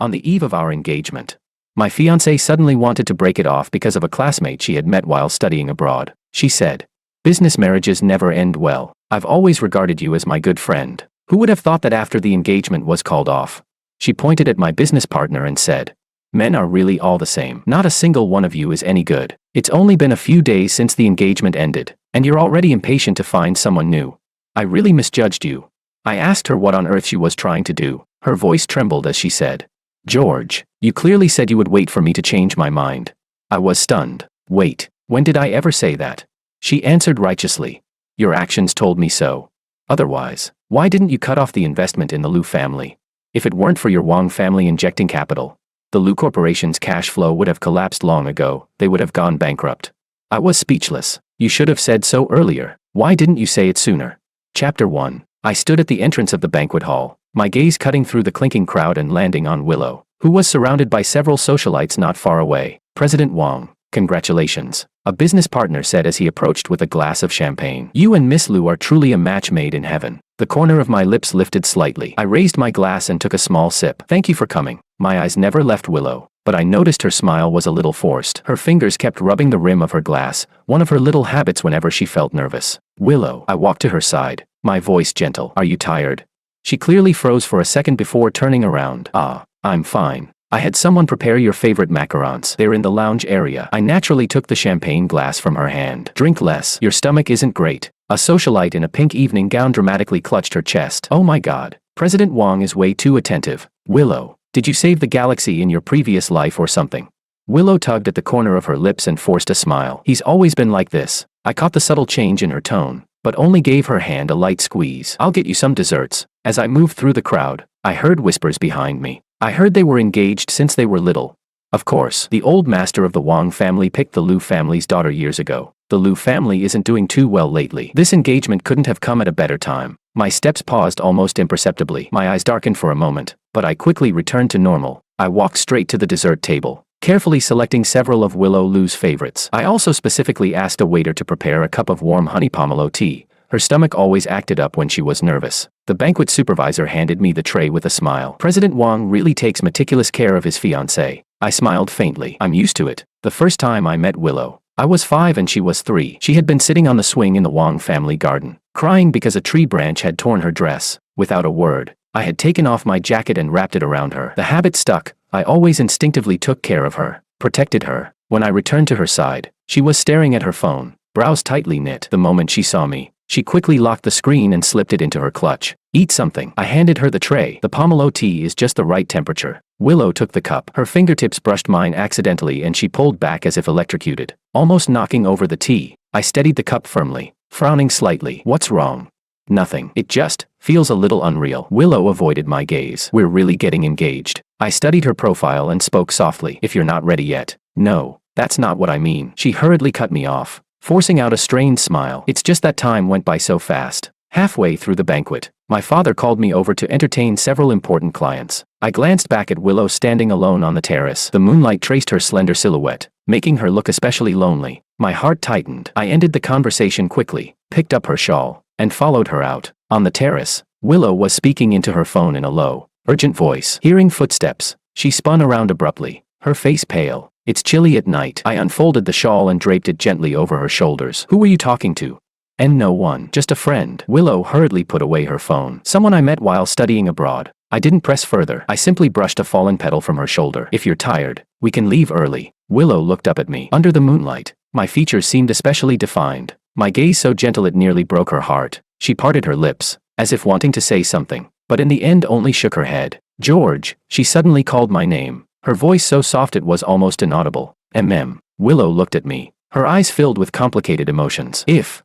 On the eve of our engagement, my fiancée suddenly wanted to break it off because of a classmate she had met while studying abroad. She said, "Business marriages never end well. I've always regarded you as my good friend. Who would have thought that after the engagement was called off?" She pointed at my business partner and said, "Men are really all the same. Not a single one of you is any good. It's only been a few days since the engagement ended, and you're already impatient to find someone new. I really misjudged you." I asked her what on earth she was trying to do. Her voice trembled as she said, "George, you clearly said you would wait for me to change my mind." I was stunned. "Wait, when did I ever say that?" She answered righteously, "Your actions told me so. Otherwise, why didn't you cut off the investment in the Liu family? If it weren't for your Wang family injecting capital, the Liu Corporation's cash flow would have collapsed long ago. They would have gone bankrupt." I was speechless. "You should have said so earlier. Why didn't you say it sooner?" Chapter 1. I stood at the entrance of the banquet hall, my gaze cutting through the clinking crowd and landing on Willow, who was surrounded by several socialites not far away. "President Wang, congratulations," a business partner said as he approached with a glass of champagne. "You and Miss Liu are truly a match made in heaven." The corner of my lips lifted slightly. I raised my glass and took a small sip. "Thank you for coming." My eyes never left Willow, but I noticed her smile was a little forced. Her fingers kept rubbing the rim of her glass, one of her little habits whenever she felt nervous. "Willow," I walked to her side, my voice gentle. "Are you tired?" She clearly froze for a second before turning around. I'm fine. I had someone prepare your favorite macarons. They're in the lounge area." I naturally took the champagne glass from her hand. "Drink less. Your stomach isn't great." A socialite in a pink evening gown dramatically clutched her chest. "Oh my god. President Wang is way too attentive." "Willow, did you save the galaxy in your previous life or something?" Willow tugged at the corner of her lips and forced a smile. "He's always been like this." I caught the subtle change in her tone, but only gave her hand a light squeeze. "I'll get you some desserts." As I moved through the crowd, I heard whispers behind me. I heard they were engaged since they were little. Of course, the old master of the Wang family picked the Liu family's daughter years ago. The Liu family isn't doing too well lately. This engagement couldn't have come at a better time. My steps paused almost imperceptibly. My eyes darkened for a moment, but I quickly returned to normal. I walked straight to the dessert table, carefully selecting several of Willow Liu's favorites. I also specifically asked a waiter to prepare a cup of warm honey pomelo tea. Her stomach always acted up when she was nervous. The banquet supervisor handed me the tray with a smile. "President Wang really takes meticulous care of his fiancée." I smiled faintly. "I'm used to it." The first time I met Willow, I was 5 and she was 3. She had been sitting on the swing in the Wang family garden, crying because a tree branch had torn her dress. Without a word, I had taken off my jacket and wrapped it around her. The habit stuck. I always instinctively took care of her, protected her. When I returned to her side, she was staring at her phone, brows tightly knit. The moment she saw me, she quickly locked the screen and slipped it into her clutch. "Eat something." I handed her the tray. "The pomelo tea is just the right temperature." Willow took the cup. Her fingertips brushed mine accidentally and she pulled back as if electrocuted, almost knocking over the tea. I steadied the cup firmly, frowning slightly. "What's wrong?" "Nothing. It just feels a little unreal." Willow avoided my gaze. "We're really getting engaged." I studied her profile and spoke softly. "If you're not ready yet." "No, that's not what I mean." She hurriedly cut me off, forcing out a strained smile. "It's just that time went by so fast." Halfway through the banquet, my father called me over to entertain several important clients. I glanced back at Willow standing alone on the terrace. The moonlight traced her slender silhouette, making her look especially lonely. My heart tightened. I ended the conversation quickly, picked up her shawl, and followed her out. On the terrace, Willow was speaking into her phone in a low, urgent voice. Hearing footsteps, she spun around abruptly, her face pale. "It's chilly at night." I unfolded the shawl and draped it gently over her shoulders. "Who were you talking to?" "And no one, just a friend." Willow hurriedly put away her phone. "Someone I met while studying abroad." I didn't press further. I simply brushed a fallen petal from her shoulder. "If you're tired, we can leave early." Willow looked up at me. Under the moonlight, my features seemed especially defined, my gaze so gentle it nearly broke her heart. She parted her lips, as if wanting to say something, but in the end only shook her head. "George," she suddenly called my name, her voice so soft it was almost inaudible. Willow looked at me, her eyes filled with complicated emotions. If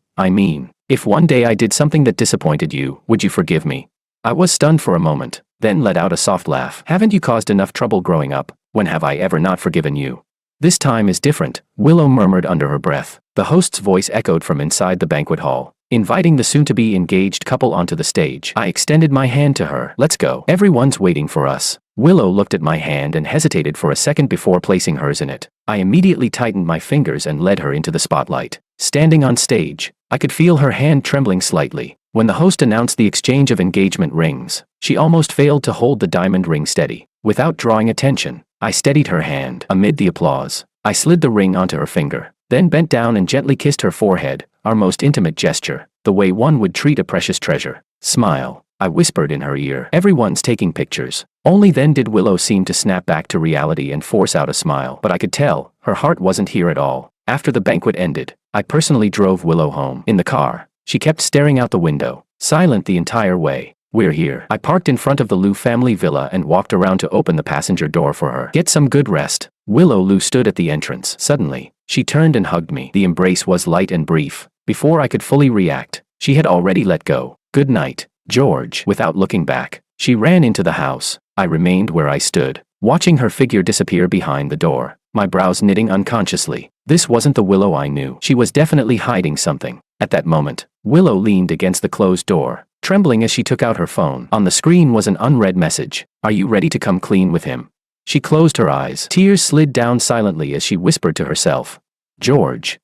one day I did something that disappointed you, would you forgive me?" I was stunned for a moment, then let out a soft laugh. "Haven't you caused enough trouble growing up? When have I ever not forgiven you?" "This time is different," Willow murmured under her breath. The host's voice echoed from inside the banquet hall, inviting the soon-to-be engaged couple onto the stage. I extended my hand to her. "Let's go. Everyone's waiting for us." Willow looked at my hand and hesitated for a second before placing hers in it. I immediately tightened my fingers and led her into the spotlight. Standing on stage, I could feel her hand trembling slightly. When the host announced the exchange of engagement rings, she almost failed to hold the diamond ring steady. Without drawing attention, I steadied her hand. Amid the applause, I slid the ring onto her finger, then bent down and gently kissed her forehead, our most intimate gesture, the way one would treat a precious treasure. Smile, I whispered in her ear. Everyone's taking pictures. Only then did Willow seem to snap back to reality and force out a smile. But I could tell, her heart wasn't here at all. After the banquet ended, I personally drove Willow home. In the car, she kept staring out the window, silent the entire way. We're here. I parked in front of the Liu family villa and walked around to open the passenger door for her. Get some good rest. Willow Liu stood at the entrance. Suddenly, she turned and hugged me. The embrace was light and brief. Before I could fully react, she had already let go. Good night, George. Without looking back, she ran into the house. I remained where I stood, watching her figure disappear behind the door, my brows knitting unconsciously. This wasn't the Willow I knew. She was definitely hiding something. At that moment, Willow leaned against the closed door, trembling as she took out her phone. On the screen was an unread message. Are you ready to come clean with him? She closed her eyes. Tears slid down silently as she whispered to herself. George.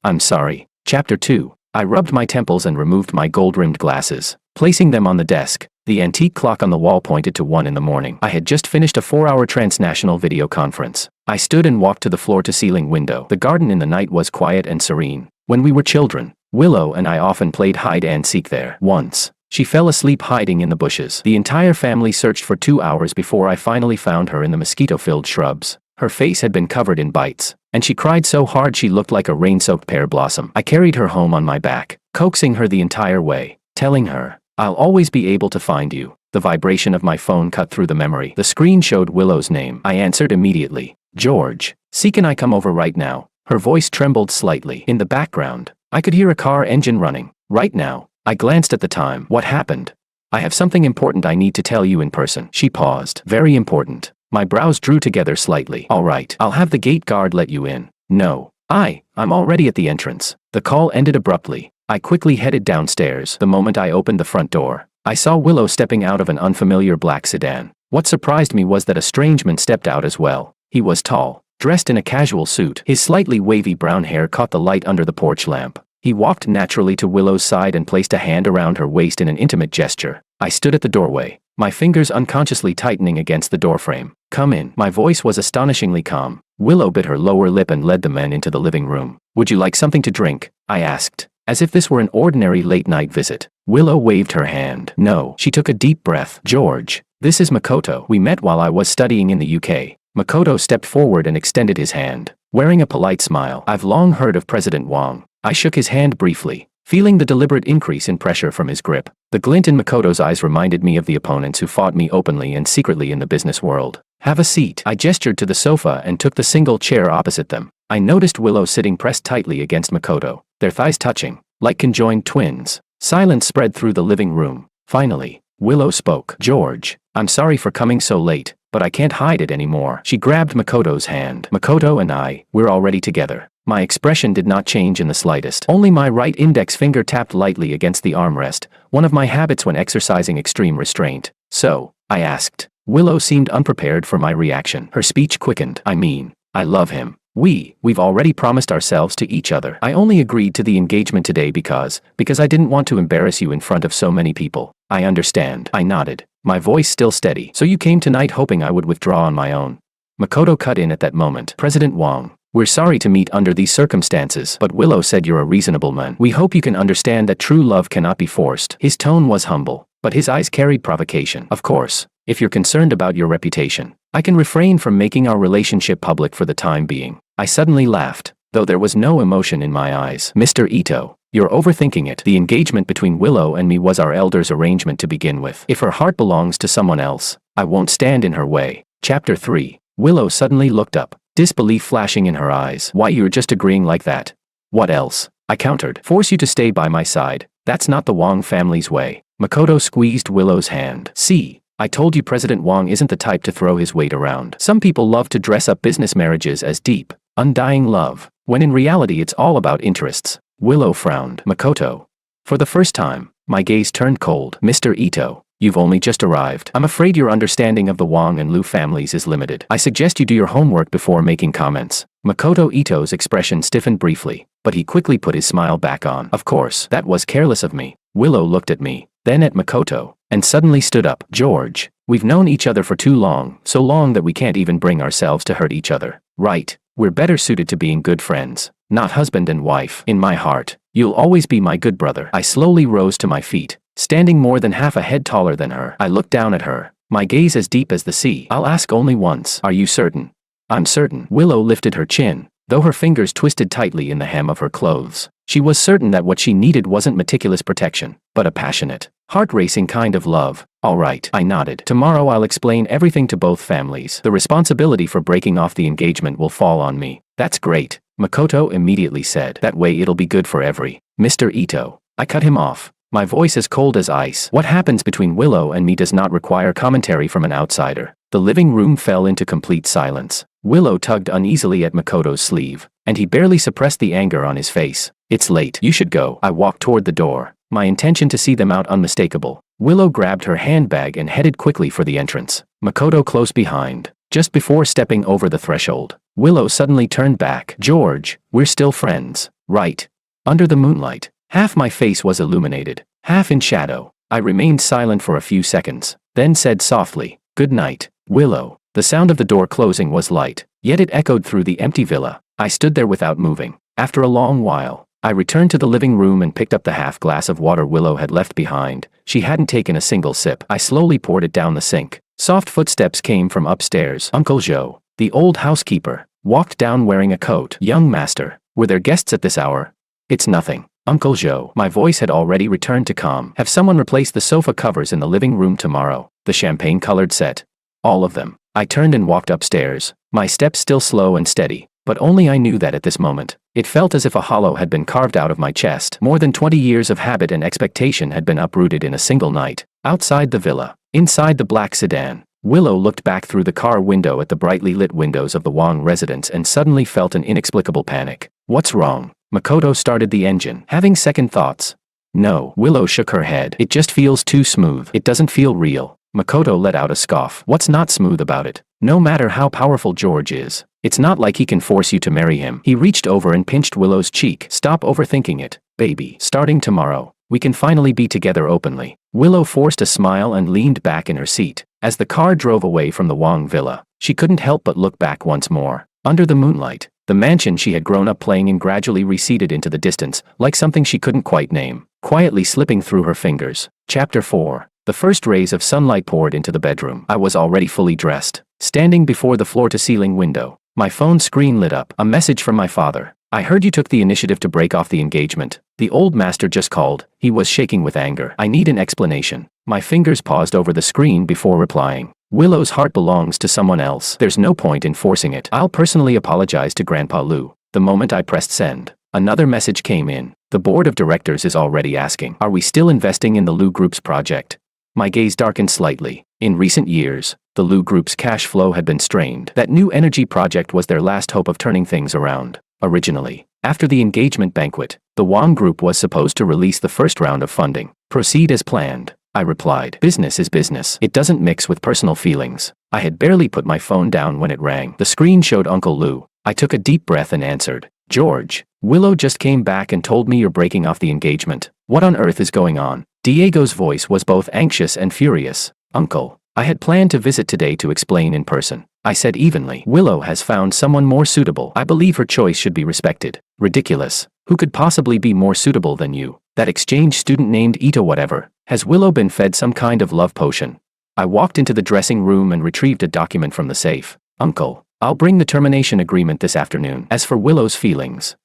I'm sorry. Chapter 2. I rubbed my temples and removed my gold-rimmed glasses, placing them on the desk. The antique clock on the wall pointed to 1 in the morning. I had just finished a 4-hour transnational video conference. I stood and walked to the floor-to-ceiling window. The garden in the night was quiet and serene. When we were children, Willow and I often played hide-and-seek there. Once, she fell asleep hiding in the bushes. The entire family searched for 2 hours before I finally found her in the mosquito-filled shrubs. Her face had been covered in bites, and she cried so hard she looked like a rain-soaked pear blossom. I carried her home on my back, coaxing her the entire way, telling her, I'll always be able to find you. The vibration of my phone cut through the memory. The screen showed Willow's name. I answered immediately. George. See, can I come over right now? Her voice trembled slightly. In the background, I could hear a car engine running. Right now. I glanced at the time. What happened? I have something important I need to tell you in person. She paused. Very important. My brows drew together slightly. All right. I'll have the gate guard let you in. No. I'm already at the entrance. The call ended abruptly. I quickly headed downstairs. The moment I opened the front door, I saw Willow stepping out of an unfamiliar black sedan. What surprised me was that a strange man stepped out as well. He was tall, dressed in a casual suit. His slightly wavy brown hair caught the light under the porch lamp. He walked naturally to Willow's side and placed a hand around her waist in an intimate gesture. I stood at the doorway, my fingers unconsciously tightening against the doorframe. Come in. My voice was astonishingly calm. Willow bit her lower lip and led the men into the living room. Would you like something to drink? I asked, as if this were an ordinary late-night visit. Willow waved her hand. No. She took a deep breath. George, this is Makoto. We met while I was studying in the UK. Makoto stepped forward and extended his hand, wearing a polite smile. I've long heard of President Wang. I shook his hand briefly, feeling the deliberate increase in pressure from his grip. The glint in Makoto's eyes reminded me of the opponents who fought me openly and secretly in the business world. Have a seat. I gestured to the sofa and took the single chair opposite them. I noticed Willow sitting pressed tightly against Makoto, their thighs touching, like conjoined twins. Silence spread through the living room. Finally, Willow spoke. George, I'm sorry for coming so late, but I can't hide it anymore. She grabbed Makoto's hand. Makoto and we're already together. My expression did not change in the slightest. Only my right index finger tapped lightly against the armrest, one of my habits when exercising extreme restraint. So, I asked. Willow seemed unprepared for my reaction. Her speech quickened. I love him. We've already promised ourselves to each other. I only agreed to the engagement today because I didn't want to embarrass you in front of so many people. I understand. I nodded, my voice still steady. So you came tonight hoping I would withdraw on my own. Makoto cut in at that moment. President Wang, we're sorry to meet under these circumstances, but Willow said you're a reasonable man. We hope you can understand that true love cannot be forced. His tone was humble, but his eyes carried provocation. Of course, if you're concerned about your reputation, I can refrain from making our relationship public for the time being. I suddenly laughed, though there was no emotion in my eyes. Mr. Ito, you're overthinking it. The engagement between Willow and me was our elders' arrangement to begin with. If her heart belongs to someone else, I won't stand in her way. Chapter 3. Willow suddenly looked up, disbelief flashing in her eyes. Why, you're just agreeing like that? What else? I countered. Force you to stay by my side. That's not the Wang family's way. Makoto squeezed Willow's hand. See, I told you President Wang isn't the type to throw his weight around. Some people love to dress up business marriages as deep, undying love, when in reality it's all about interests. Willow frowned. Makoto. For the first time, my gaze turned cold. Mr. Ito, you've only just arrived. I'm afraid your understanding of the Wang and Liu families is limited. I suggest you do your homework before making comments. Makoto Ito's expression stiffened briefly, but he quickly put his smile back on. Of course, that was careless of me. Willow looked at me, then at Makoto, and suddenly stood up. George, We've known each other for too long, so long that we can't even bring ourselves to hurt each other. Right? We're better suited to being good friends, not husband and wife. In my heart, you'll always be my good brother. I slowly rose to my feet, standing more than half a head taller than her. I looked down at her, my gaze as deep as the sea. I'll ask only once. Are you certain? I'm certain. Willow lifted her chin, though her fingers twisted tightly in the hem of her clothes. She was certain that what she needed wasn't meticulous protection, but a passionate, heart-racing kind of love. All right, I nodded. Tomorrow I'll explain everything to both families. The responsibility for breaking off the engagement will fall on me. That's great, Makoto immediately said. That way it'll be good for Mr. Ito. I cut him off, my voice as cold as ice. What happens between Willow and me does not require commentary from an outsider. The living room fell into complete silence. Willow tugged uneasily at Makoto's sleeve, and he barely suppressed the anger on his face. It's late. You should go. I walked toward the door, my intention to see them out unmistakable. Willow grabbed her handbag and headed quickly for the entrance, Makoto close behind. Just before stepping over the threshold, Willow suddenly turned back. George, we're still friends, right? Under the moonlight, half my face was illuminated, half in shadow. I remained silent for a few seconds, then said softly, "Good night, Willow." The sound of the door closing was light, yet it echoed through the empty villa. I stood there without moving. After a long while, I returned to the living room and picked up the half glass of water Willow had left behind. She hadn't taken a single sip. I slowly poured it down the sink. Soft footsteps came from upstairs. Uncle Joe, the old housekeeper, walked down wearing a coat. "Young master, were there guests at this hour?" "It's nothing, Uncle Joe." My voice had already returned to calm. "Have someone replace the sofa covers in the living room tomorrow? The champagne-colored set. All of them." I turned and walked upstairs, my steps still slow and steady, but only I knew that at this moment, it felt as if a hollow had been carved out of my chest. More than 20 years of habit and expectation had been uprooted in a single night. Outside the villa, inside the black sedan, Willow looked back through the car window at the brightly lit windows of the Wang residence and suddenly felt an inexplicable panic. "What's wrong?" Makoto started the engine, having second thoughts. "No." Willow shook her head. "It just feels too smooth. It doesn't feel real." Makoto let out a scoff. "What's not smooth about it? No matter how powerful George is, it's not like he can force you to marry him." He reached over and pinched Willow's cheek. "Stop overthinking it, baby. Starting tomorrow, we can finally be together openly." Willow forced a smile and leaned back in her seat. As the car drove away from the Wang villa, she couldn't help but look back once more. Under the moonlight, the mansion she had grown up playing in gradually receded into the distance, like something she couldn't quite name, quietly slipping through her fingers. Chapter 4. The first rays of sunlight poured into the bedroom. I was already fully dressed, standing before the floor-to-ceiling window. My phone screen lit up. A message from my father. "I heard you took the initiative to break off the engagement. The old master just called." He was shaking with anger. "I need an explanation." My fingers paused over the screen before replying. "Willow's heart belongs to someone else. There's no point in forcing it. I'll personally apologize to Grandpa Lou." The moment I pressed send, another message came in. "The board of directors is already asking, are we still investing in the Lou Group's project?" My gaze darkened slightly. In recent years, the Lou Group's cash flow had been strained. That new energy project was their last hope of turning things around. Originally, after the engagement banquet, the Wang Group was supposed to release the first round of funding. "Proceed as planned," I replied. "Business is business. It doesn't mix with personal feelings." I had barely put my phone down when it rang. The screen showed Uncle Lou. I took a deep breath and answered. "George, Willow just came back and told me you're breaking off the engagement. What on earth is going on?" Diego's voice was both anxious and furious. "Uncle, I had planned to visit today to explain in person," I said evenly. "Willow has found someone more suitable. I believe her choice should be respected." "Ridiculous. Who could possibly be more suitable than you? That exchange student named Ito whatever. Has Willow been fed some kind of love potion?" I walked into the dressing room and retrieved a document from the safe. "Uncle, I'll bring the termination agreement this afternoon. As for Willow's feelings,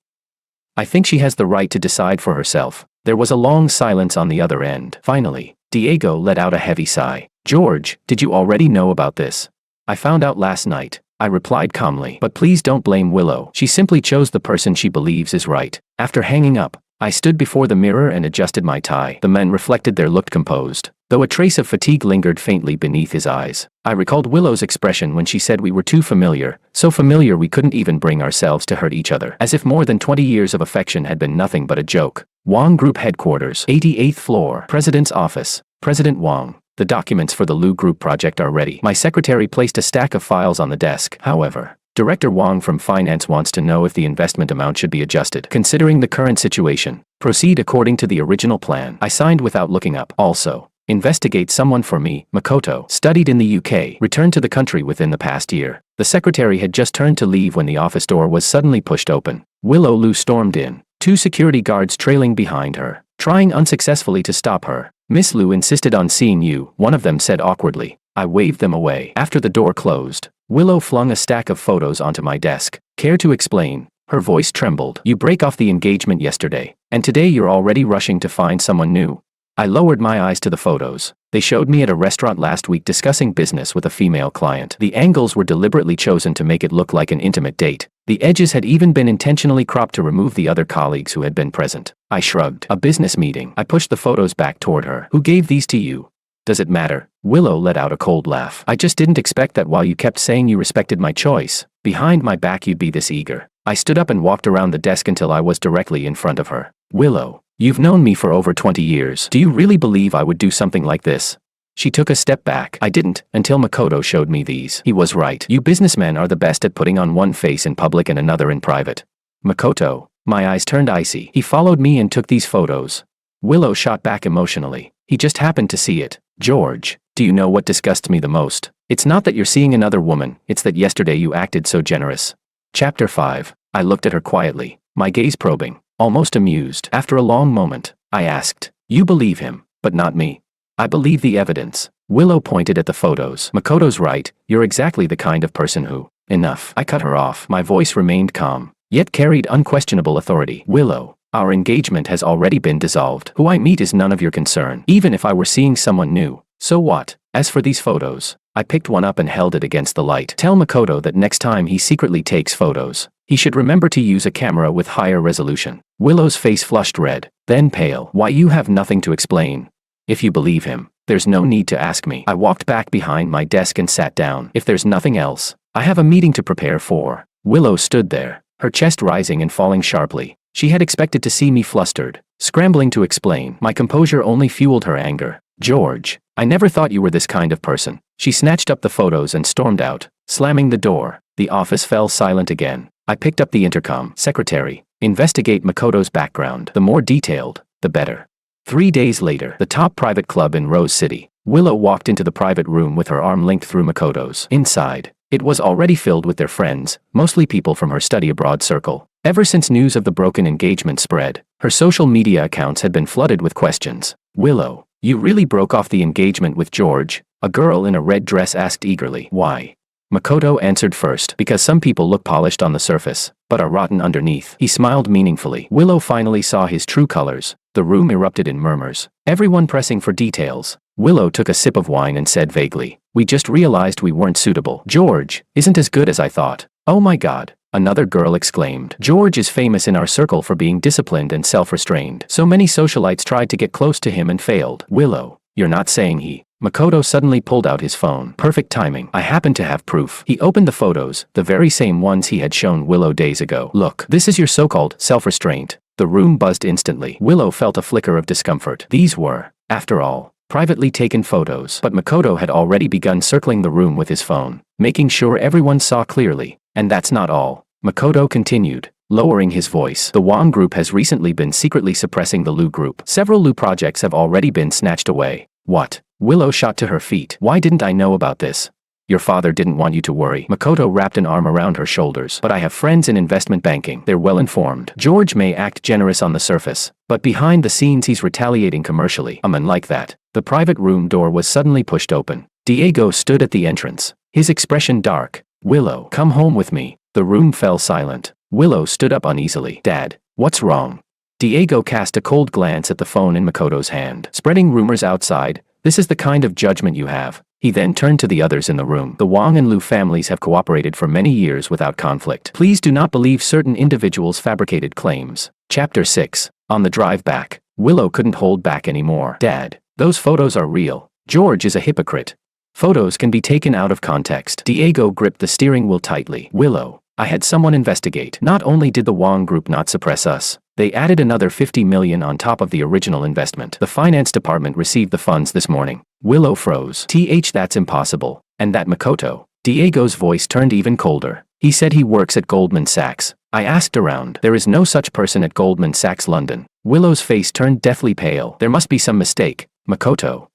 I think she has the right to decide for herself." There was a long silence on the other end. Finally, Diego let out a heavy sigh. "George, did you already know about this?" "I found out last night," I replied calmly. "But please don't blame Willow. She simply chose the person she believes is right." After hanging up, I stood before the mirror and adjusted my tie. The men reflected their looked composed, though a trace of fatigue lingered faintly beneath his eyes. I recalled Willow's expression when she said we were too familiar, so familiar we couldn't even bring ourselves to hurt each other. As if more than 20 years of affection had been nothing but a joke. Wang Group Headquarters, 88th floor, President's Office. President Wang, the documents for the Lou Group project are ready. My secretary placed a stack of files on the desk. However, Director Wang from Finance wants to know if the investment amount should be adjusted. Considering the current situation, proceed according to the original plan. I signed without looking up. Also, Investigate someone for me. Makoto, studied in the UK, returned to the country within the past year. The secretary had just turned to leave when the office door was suddenly pushed open. Willow Lu stormed in, 2 security guards trailing behind her, trying unsuccessfully to stop her. Miss Lu insisted on seeing you, one of them said awkwardly. I waved them away. After the door closed, Willow flung a stack of photos onto my desk. Care to explain? Her voice trembled. You break off the engagement yesterday, and today you're already rushing to find someone new. I lowered my eyes to the photos. They showed me at a restaurant last week discussing business with a female client. The angles were deliberately chosen to make it look like an intimate date. The edges had even been intentionally cropped to remove the other colleagues who had been present. I shrugged. A business meeting. I pushed the photos back toward her. Who gave these to you? Does it matter? Willow let out a cold laugh. I just didn't expect that while you kept saying you respected my choice, behind my back you'd be this eager. I stood up and walked around the desk until I was directly in front of her. Willow, you've known me for over 20 years. Do you really believe I would do something like this? She took a step back. I didn't, until Makoto showed me these. He was right. You businessmen are the best at putting on one face in public and another in private. Makoto, my eyes turned icy. He followed me and took these photos. Willow shot back emotionally. He just happened to see it. George, do you know what disgusts me the most? It's not that you're seeing another woman, it's that yesterday you acted so generous. Chapter 5. I looked at her quietly, my gaze probing, almost amused. After a long moment, I asked, you believe him, but not me. I believe the evidence. Willow pointed at the photos. Makoto's right, you're exactly the kind of person who... Enough. I cut her off. My voice remained calm, yet carried unquestionable authority. Willow, our engagement has already been dissolved. Who I meet is none of your concern. Even if I were seeing someone new, so what? As for these photos, I picked one up and held it against the light. Tell Makoto that next time he secretly takes photos, he should remember to use a camera with higher resolution. Willow's face flushed red, then pale. Why, you have nothing to explain. If you believe him, there's no need to ask me. I walked back behind my desk and sat down. If there's nothing else, I have a meeting to prepare for. Willow stood there, her chest rising and falling sharply. She had expected to see me flustered, scrambling to explain. My composure only fueled her anger. George, I never thought you were this kind of person. She snatched up the photos and stormed out, slamming the door. The office fell silent again. I picked up the intercom. Secretary, investigate Makoto's background. The more detailed, the better. 3 days later, the top private club in Rose City. Willow walked into the private room with her arm linked through Makoto's. Inside, it was already filled with their friends, mostly people from her study abroad circle. Ever since news of the broken engagement spread, her social media accounts had been flooded with questions. Willow, you really broke off the engagement with George? A girl in a red dress asked eagerly. Why? Makoto answered first. Because some people look polished on the surface, but are rotten underneath. He smiled meaningfully. Willow finally saw his true colors. The room erupted in murmurs, everyone pressing for details. Willow took a sip of wine and said vaguely, we just realized we weren't suitable. George isn't as good as I thought. Oh my God, another girl exclaimed. George is famous in our circle for being disciplined and self-restrained. So many socialites tried to get close to him and failed. Willow, you're not saying he... Makoto suddenly pulled out his phone. Perfect timing. I happen to have proof. He opened the photos, the very same ones he had shown Willow days ago. Look, this is your so-called self-restraint. The room buzzed instantly. Willow felt a flicker of discomfort. These were, after all, privately taken photos. But Makoto had already begun circling the room with his phone, making sure everyone saw clearly. And that's not all. Makoto continued, lowering his voice. The Wang group has recently been secretly suppressing the Lu group. Several Lu projects have already been snatched away. What? Willow shot to her feet. Why didn't I know about this? Your father didn't want you to worry. Makoto wrapped an arm around her shoulders. But I have friends in investment banking. They're well informed. George may act generous on the surface, but behind the scenes he's retaliating commercially. A man like that. The private room door was suddenly pushed open. Diego stood at the entrance, his expression dark. Willow, come home with me. The room fell silent. Willow stood up uneasily. Dad, what's wrong? Diego cast a cold glance at the phone in Makoto's hand. Spreading rumors outside. This is the kind of judgment you have. He then turned to the others in the room. The Wang and Lu families have cooperated for many years without conflict. Please do not believe certain individuals' fabricated claims. Chapter 6. On the drive back, Willow couldn't hold back anymore. Dad, those photos are real. George is a hypocrite. Photos can be taken out of context. Diego gripped the steering wheel tightly. Willow, I had someone investigate. Not only did the Wang group not suppress us, they added another 50 million on top of the original investment. The finance department received the funds this morning. Willow froze. That's impossible. And that Makoto. Diego's voice turned even colder. He said he works at Goldman Sachs. I asked around. There is no such person at Goldman Sachs London. Willow's face turned deathly pale. There must be some mistake. Makoto,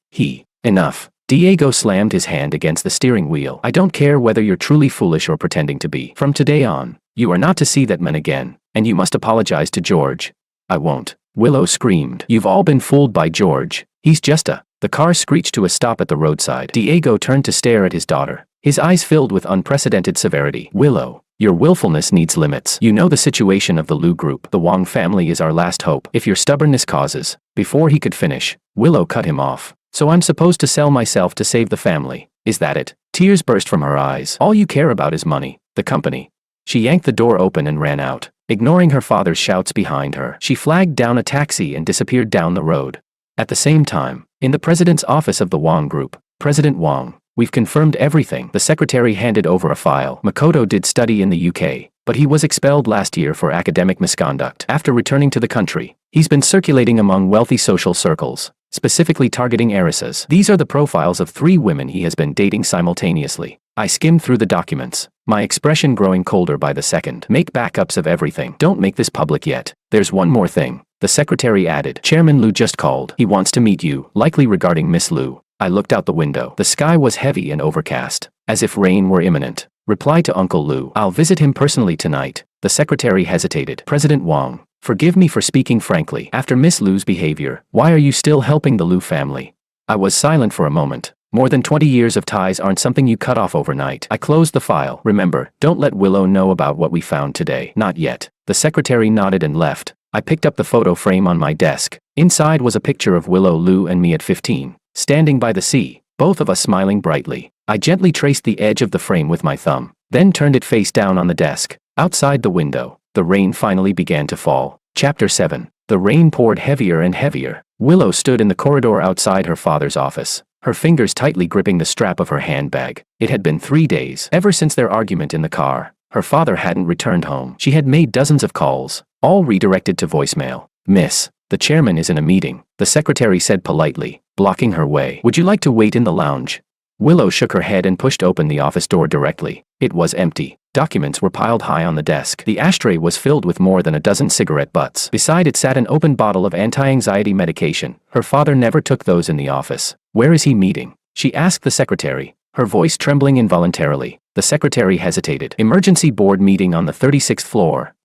Enough. Diego slammed his hand against the steering wheel. I don't care whether you're truly foolish or pretending to be. From today on, you are not to see that man again, and you must apologize to George. I won't. Willow screamed. You've all been fooled by George. He's just a... The car screeched to a stop at the roadside. Diego turned to stare at his daughter, his eyes filled with unprecedented severity. Willow, your willfulness needs limits. You know the situation of the Liu group. The Wang family is our last hope. If your stubbornness causes... Before he could finish, Willow cut him off. So I'm supposed to sell myself to save the family. Is that it? Tears burst from her eyes. All you care about is money, the company. She yanked the door open and ran out, ignoring her father's shouts behind her. She flagged down a taxi and disappeared down the road. At the same time, in the president's office of the Wang Group, President Wang, we've confirmed everything. The secretary handed over a file. Makoto did study in the UK, but he was expelled last year for academic misconduct. After returning to the country, he's been circulating among wealthy social circles, specifically targeting heiresses. These are the profiles of 3 women he has been dating simultaneously. I skimmed through the documents, my expression growing colder by the second. Make backups of everything. Don't make this public yet. There's one more thing, the secretary added. Chairman Liu just called. He wants to meet you, likely regarding Miss Liu. I looked out the window. The sky was heavy and overcast, as if rain were imminent. Reply to Uncle Liu. I'll visit him personally tonight. The secretary hesitated. President Wang, forgive me for speaking frankly. After Miss Liu's behavior, why are you still helping the Liu family? I was silent for a moment. More than 20 years of ties aren't something you cut off overnight. I closed the file. Remember, don't let Willow know about what we found today. Not yet. The secretary nodded and left. I picked up the photo frame on my desk. Inside was a picture of Willow, Liu and me at 15, standing by the sea, both of us smiling brightly. I gently traced the edge of the frame with my thumb, then turned it face down on the desk. Outside the window, the rain finally began to fall. Chapter 7. The rain poured heavier and heavier. Willow stood in the corridor outside her father's office, her fingers tightly gripping the strap of her handbag. It had been 3 days. Ever since their argument in the car, her father hadn't returned home. She had made dozens of calls, all redirected to voicemail. Miss, the chairman is in a meeting, the secretary said politely, blocking her way. Would you like to wait in the lounge? Willow shook her head and pushed open the office door directly. It was empty. Documents were piled high on the desk. The ashtray was filled with more than a dozen cigarette butts. Beside it sat an open bottle of anti-anxiety medication. Her father never took those in the office. Where is he meeting? She asked the secretary, her voice trembling involuntarily. The secretary hesitated. Emergency board meeting on the 36th floor.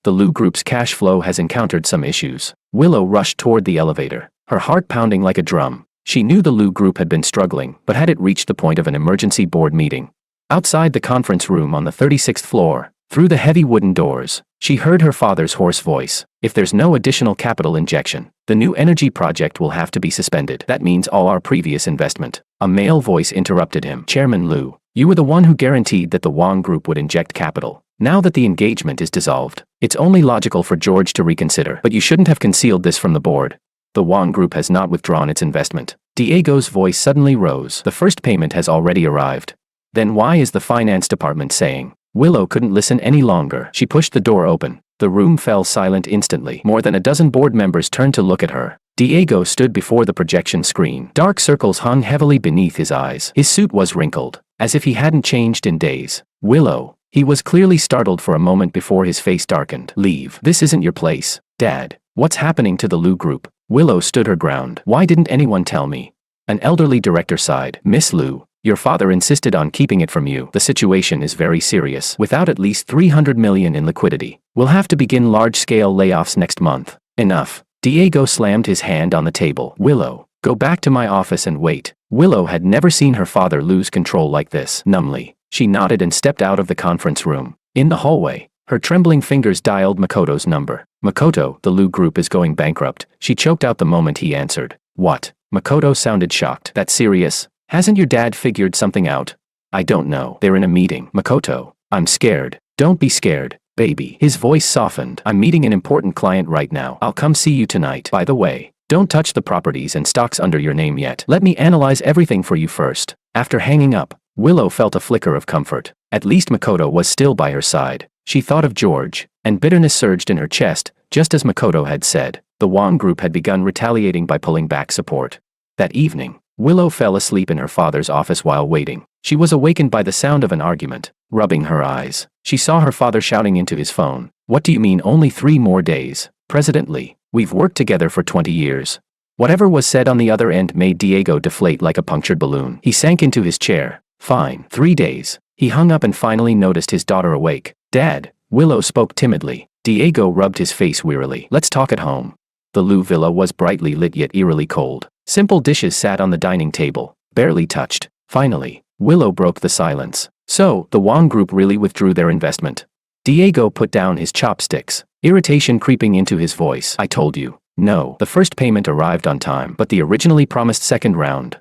The Liu Group's cash flow has encountered some issues. Willow rushed toward the elevator, her heart pounding like a drum. She knew the Liu Group had been struggling, but had it reached the point of an emergency board meeting? Outside the conference room on the 36th floor, through the heavy wooden doors, she heard her father's hoarse voice. If there's no additional capital injection, the new energy project will have to be suspended. That means all our previous investment. A male voice interrupted him. Chairman Liu, you were the one who guaranteed that the Wang Group would inject capital. Now that the engagement is dissolved, it's only logical for George to reconsider. But you shouldn't have concealed this from the board. The Wang Group has not withdrawn its investment. Diego's voice suddenly rose. The first payment has already arrived. Then why is the finance department saying? Willow couldn't listen any longer. She pushed the door open. The room fell silent instantly. More than a dozen board members turned to look at her. Diego stood before the projection screen. Dark circles hung heavily beneath his eyes. His suit was wrinkled, as if he hadn't changed in days. Willow. He was clearly startled for a moment before his face darkened. Leave. This isn't your place. Dad. What's happening to the Liu Group? Willow stood her ground. Why didn't anyone tell me? An elderly director sighed. Miss Liu, your father insisted on keeping it from you. The situation is very serious. Without at least 300 million in liquidity, we'll have to begin large-scale layoffs next month. Enough. Diego slammed his hand on the table. Willow, go back to my office and wait. Willow had never seen her father lose control like this. Numbly, she nodded and stepped out of the conference room. In the hallway, her trembling fingers dialed Makoto's number. Makoto, the Liu Group is going bankrupt. She choked out the moment he answered. What? Makoto sounded shocked. That serious? Hasn't your dad figured something out? I don't know. They're in a meeting. Makoto, I'm scared. Don't be scared, baby. His voice softened. I'm meeting an important client right now. I'll come see you tonight. By the way, don't touch the properties and stocks under your name yet. Let me analyze everything for you first. After hanging up, Willow felt a flicker of comfort. At least Makoto was still by her side. She thought of George, and bitterness surged in her chest, just as Makoto had said. The Wang Group had begun retaliating by pulling back support. That evening, Willow fell asleep in her father's office while waiting. She was awakened by the sound of an argument. Rubbing her eyes, she saw her father shouting into his phone. What do you mean only 3 more days? President Lee, we've worked together for 20 years. Whatever was said on the other end made Diego deflate like a punctured balloon. He sank into his chair. Fine. 3 days. He hung up and finally noticed his daughter awake. Dad, Willow spoke timidly. Diego rubbed his face wearily. Let's talk at home. The Lou villa was brightly lit yet eerily cold. Simple dishes sat on the dining table, barely touched. Finally, Willow broke the silence. So, the Wang Group really withdrew their investment. Diego put down his chopsticks, irritation creeping into his voice. I told you. No, the first payment arrived on time, but the originally promised second round.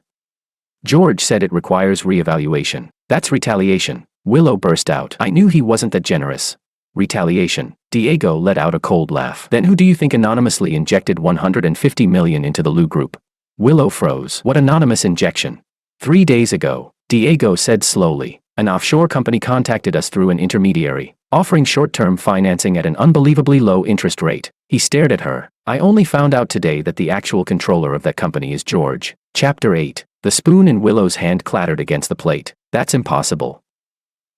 George said it requires reevaluation. That's retaliation. Willow burst out. I knew he wasn't that generous. Retaliation. Diego let out a cold laugh. Then who do you think anonymously injected 150 million into the Lou Group? Willow froze. What anonymous injection? 3 days ago, Diego said slowly. An offshore company contacted us through an intermediary, offering short-term financing at an unbelievably low interest rate. He stared at her. I only found out today that the actual controller of that company is George. Chapter 8. The spoon in Willow's hand clattered against the plate. That's impossible.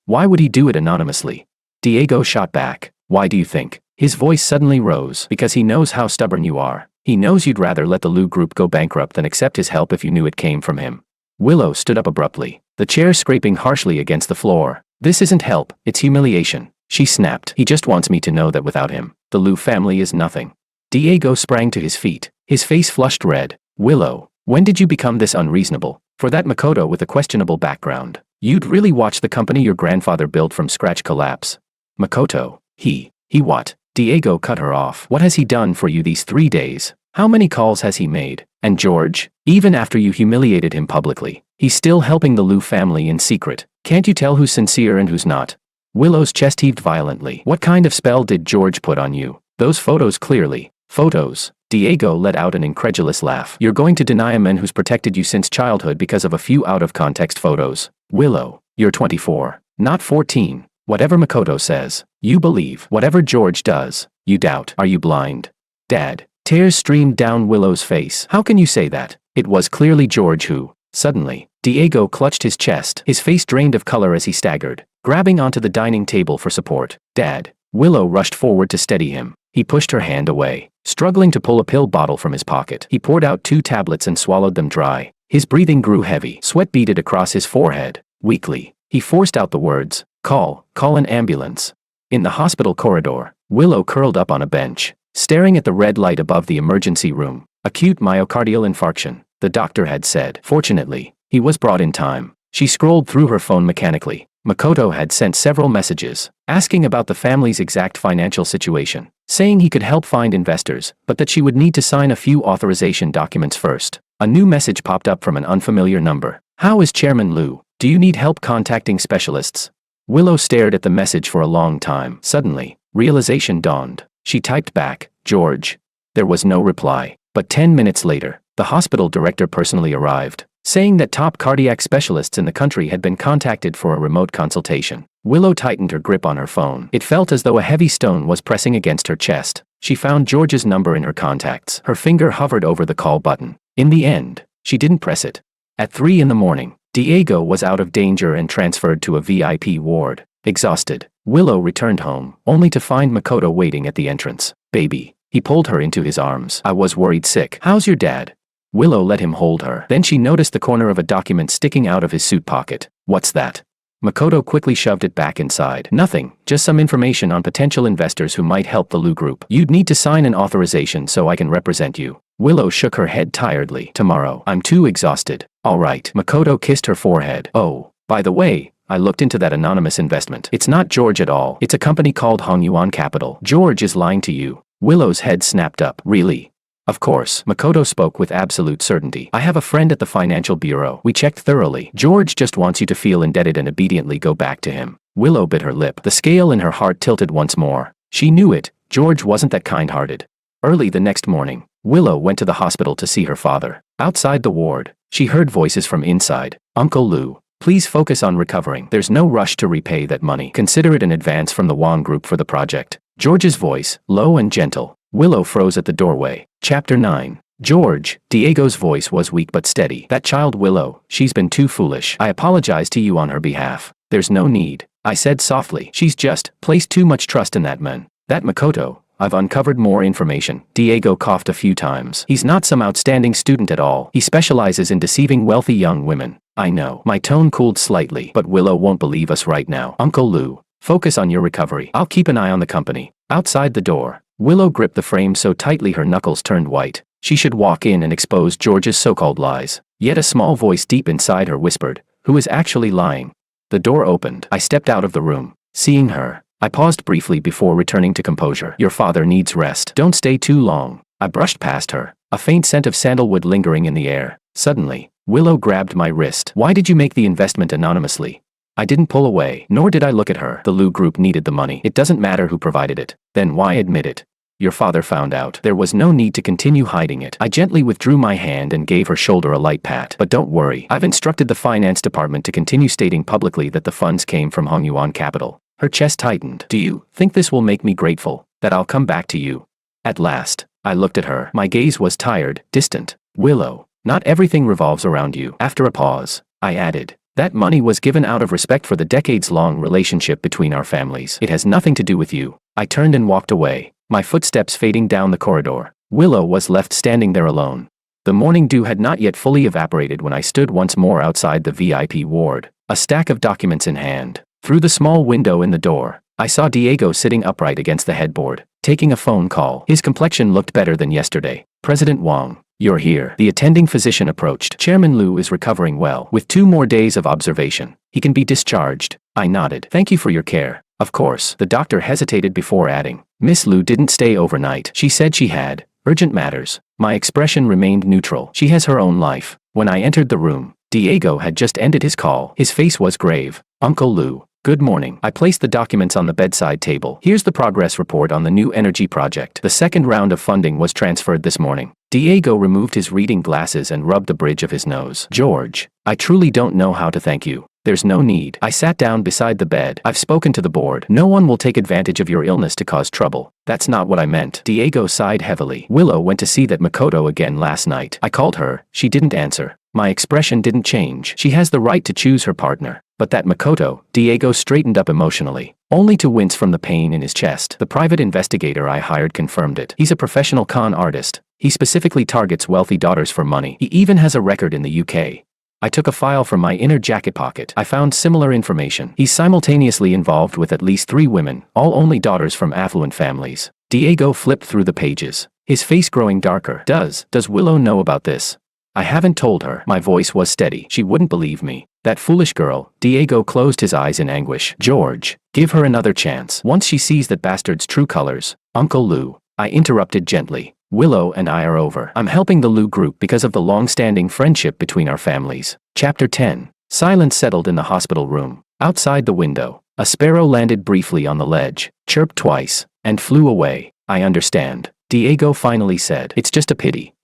Why would he do it anonymously? Diego shot back. Why do you think? His voice suddenly rose. Because he knows how stubborn you are. He knows you'd rather let the Lou Group go bankrupt than accept his help if you knew it came from him. Willow stood up abruptly, the chair scraping harshly against the floor. This isn't help, it's humiliation. She snapped. He just wants me to know that without him, the Lou family is nothing. Diego sprang to his feet, his face flushed red. Willow, when did you become this unreasonable? For that Makoto with a questionable background, you'd really watch the company your grandfather built from scratch collapse. Makoto, he what? Diego cut her off. What has he done for you these 3 days? How many calls has he made? And George, even after you humiliated him publicly, he's still helping the Lou family in secret. Can't you tell who's sincere and who's not? Willow's chest heaved violently. What kind of spell did George put on you? Those photos clearly. Photos. Diego let out an incredulous laugh. You're going to deny a man who's protected you since childhood because of a few out-of-context photos. Willow, you're 24, not 14. Whatever Makoto says, you believe. Whatever George does, you doubt. Are you blind? Dad. Tears streamed down Willow's face. How can you say that? It was clearly George who. Suddenly, Diego clutched his chest. His face drained of color as he staggered, grabbing onto the dining table for support. Dad. Willow rushed forward to steady him. He pushed her hand away, struggling to pull a pill bottle from his pocket. He poured out 2 tablets and swallowed them dry. His breathing grew heavy. Sweat beaded across his forehead. Weakly, he forced out the words, call an ambulance. In the hospital corridor, Willow curled up on a bench, staring at the red light above the emergency room. Acute myocardial infarction, the doctor had said. Fortunately, he was brought in time. She scrolled through her phone mechanically. Makoto had sent several messages, asking about the family's exact financial situation, saying he could help find investors, but that she would need to sign a few authorization documents first. A new message popped up from an unfamiliar number. How is Chairman Lou? Do you need help contacting specialists? Willow stared at the message for a long time. Suddenly, realization dawned. She typed back, George. There was no reply, but 10 minutes later, the hospital director personally arrived, saying that top cardiac specialists in the country had been contacted for a remote consultation. Willow tightened her grip on her phone. It felt as though a heavy stone was pressing against her chest. She found George's number in her contacts. Her finger hovered over the call button. In the end, she didn't press it. At 3 in the morning, Diego was out of danger and transferred to a VIP ward. Exhausted, Willow returned home, only to find Makoto waiting at the entrance. Baby. He pulled her into his arms. I was worried sick. How's your dad? Willow let him hold her. Then she noticed the corner of a document sticking out of his suit pocket. What's that? Makoto quickly shoved it back inside. Nothing, just some information on potential investors who might help the Lou Group. You'd need to sign an authorization so I can represent you. Willow shook her head tiredly. Tomorrow. I'm too exhausted. All right. Makoto kissed her forehead. Oh, by the way, I looked into that anonymous investment. It's not George at all. It's a company called Hongyuan Capital. George is lying to you. Willow's head snapped up. Really? Of course. Makoto spoke with absolute certainty. I have a friend at the financial bureau. We checked thoroughly. George just wants you to feel indebted and obediently go back to him. Willow bit her lip. The scale in her heart tilted once more. She knew it. George wasn't that kind-hearted. Early the next morning, Willow went to the hospital to see her father. Outside the ward, she heard voices from inside. Uncle Lou, please focus on recovering. There's no rush to repay that money. Consider it an advance from the Wang Group for the project. George's voice, low and gentle. Willow froze at the doorway. Chapter 9. George. Diego's voice was weak but steady. That child Willow, she's been too foolish. I apologize to you on her behalf. There's no need. I said softly. She's just placed too much trust in that man. That Makoto, I've uncovered more information. Diego coughed a few times. He's not some outstanding student at all. He specializes in deceiving wealthy young women. I know. My tone cooled slightly, but Willow won't believe us right now. Uncle Lou, focus on your recovery. I'll keep an eye on the company. Outside the door, Willow gripped the frame so tightly her knuckles turned white. She should walk in and expose George's so-called lies. Yet a small voice deep inside her whispered, "Who is actually lying?" The door opened. I stepped out of the room. Seeing her, I paused briefly before returning to composure. "Your father needs rest. Don't stay too long." I brushed past her, a faint scent of sandalwood lingering in the air. Suddenly, Willow grabbed my wrist. "Why did you make the investment anonymously?" I didn't pull away, nor did I look at her. The Lou Group needed the money. It doesn't matter who provided it. Then why admit it? Your father found out. There was no need to continue hiding it. I gently withdrew my hand and gave her shoulder a light pat. "But don't worry. I've instructed the finance department to continue stating publicly that the funds came from Hongyuan Capital." Her chest tightened. "Do you think this will make me grateful? That I'll come back to you?" At last, I looked at her. My gaze was tired, distant. "Willow, not everything revolves around you." After a pause, I added, "That money was given out of respect for the decades-long relationship between our families. It has nothing to do with you." I turned and walked away, my footsteps fading down the corridor. Willow was left standing there alone. The morning dew had not yet fully evaporated when I stood once more outside the VIP ward, a stack of documents in hand. Through the small window in the door, I saw Diego sitting upright against the headboard, taking a phone call. His complexion looked better than yesterday. "President Wang, you're here." The attending physician approached. "Chairman Liu is recovering well. With 2 more days of observation, he can be discharged." I nodded. "Thank you for your care." "Of course." The doctor hesitated before adding, "Miss Liu didn't stay overnight. She said she had urgent matters." My expression remained neutral. "She has her own life." When I entered the room, Diego had just ended his call. His face was grave. "Uncle Lou, good morning." I placed the documents on the bedside table. "Here's the progress report on the new energy project. The second round of funding was transferred this morning." Diego removed his reading glasses and rubbed the bridge of his nose. "George, I truly don't know how to thank you." "There's no need." I sat down beside the bed. "I've spoken to the board. No one will take advantage of your illness to cause trouble." "That's not what I meant." Diego sighed heavily. "Willow went to see that Makoto again last night. I called her. She didn't answer." My expression didn't change. "She has the right to choose her partner. But that Makoto," Diego straightened up emotionally, only to wince from the pain in his chest. "The private investigator I hired confirmed it. He's a professional con artist. He specifically targets wealthy daughters for money. He even has a record in the UK. I took a file from my inner jacket pocket. I found similar information. He's simultaneously involved with at least 3 women, all only daughters from affluent families." Diego flipped through the pages, his face growing darker. Does Willow know about this?" "I haven't told her." My voice was steady. "She wouldn't believe me." "That foolish girl." Diego closed his eyes in anguish. "George, give her another chance. Once she sees that bastard's true colors." "Uncle Lou," I interrupted gently. "Willow and I are over. I'm helping the Lou Group because of the long-standing friendship between our families." Chapter 10. Silence settled in the hospital room. Outside the window, a sparrow landed briefly on the ledge, chirped twice, and flew away. "I understand," Diego finally said. "It's just a pity.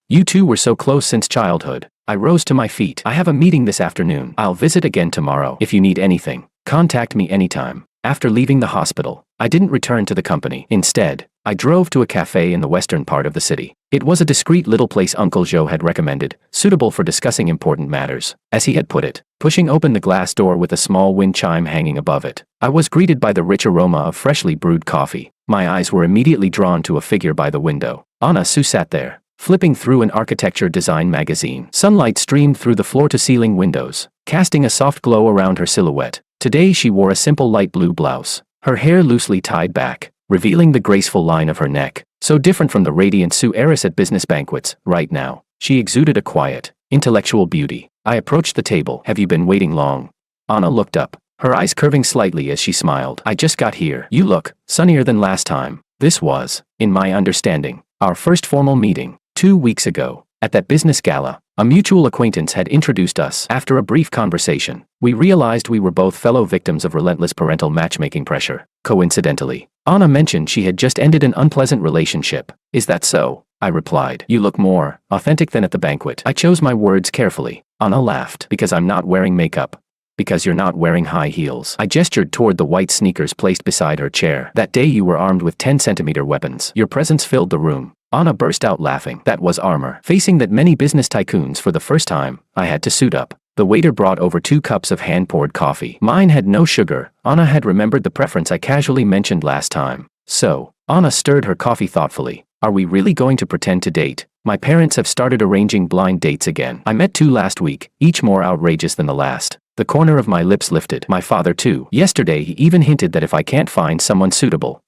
You two were so close since childhood." I rose to my feet. "I have a meeting this afternoon. I'll visit again tomorrow. If you need anything, contact me anytime." After leaving the hospital, I didn't return to the company. Instead, I drove to a cafe in the western part of the city. It was a discreet little place Uncle Joe had recommended, suitable for discussing important matters, as he had put it. Pushing open the glass door with a small wind chime hanging above it, I was greeted by the rich aroma of freshly brewed coffee. My eyes were immediately drawn to a figure by the window. Anna Sue sat there, flipping through an architecture design magazine. Sunlight streamed through the floor-to-ceiling windows, casting a soft glow around her silhouette. Today she wore a simple light blue blouse, her hair loosely tied back, revealing the graceful line of her neck. So different from the radiant Sue heiress at business banquets. Right now, she exuded a quiet, intellectual beauty. I approached the table. "Have you been waiting long?" Anna looked up, her eyes curving slightly as she smiled. "I just got here." "You look sunnier than last time." This was, in my understanding, our first formal meeting. 2 weeks ago, at that business gala, a mutual acquaintance had introduced us. After a brief conversation, we realized we were both fellow victims of relentless parental matchmaking pressure. Coincidentally, Anna mentioned she had just ended an unpleasant relationship. "Is that so?" I replied. "You look more authentic than at the banquet." I chose my words carefully. Anna laughed. "Because I'm not wearing makeup." "Because you're not wearing high heels." I gestured toward the white sneakers placed beside her chair. "That day you were armed with 10-centimeter weapons. Your presence filled the room." Anna burst out laughing. "That was armor." Facing that many business tycoons for the first time, I had to suit up. The waiter brought over 2 cups of hand-poured coffee. Mine had no sugar. Anna had remembered the preference I casually mentioned last time. So, Anna stirred her coffee thoughtfully. Are we really going to pretend to date? My parents have started arranging blind dates again. I met 2 last week, each more outrageous than the last. The corner of my lips lifted. My father too. Yesterday he even hinted that if I can't find someone suitable,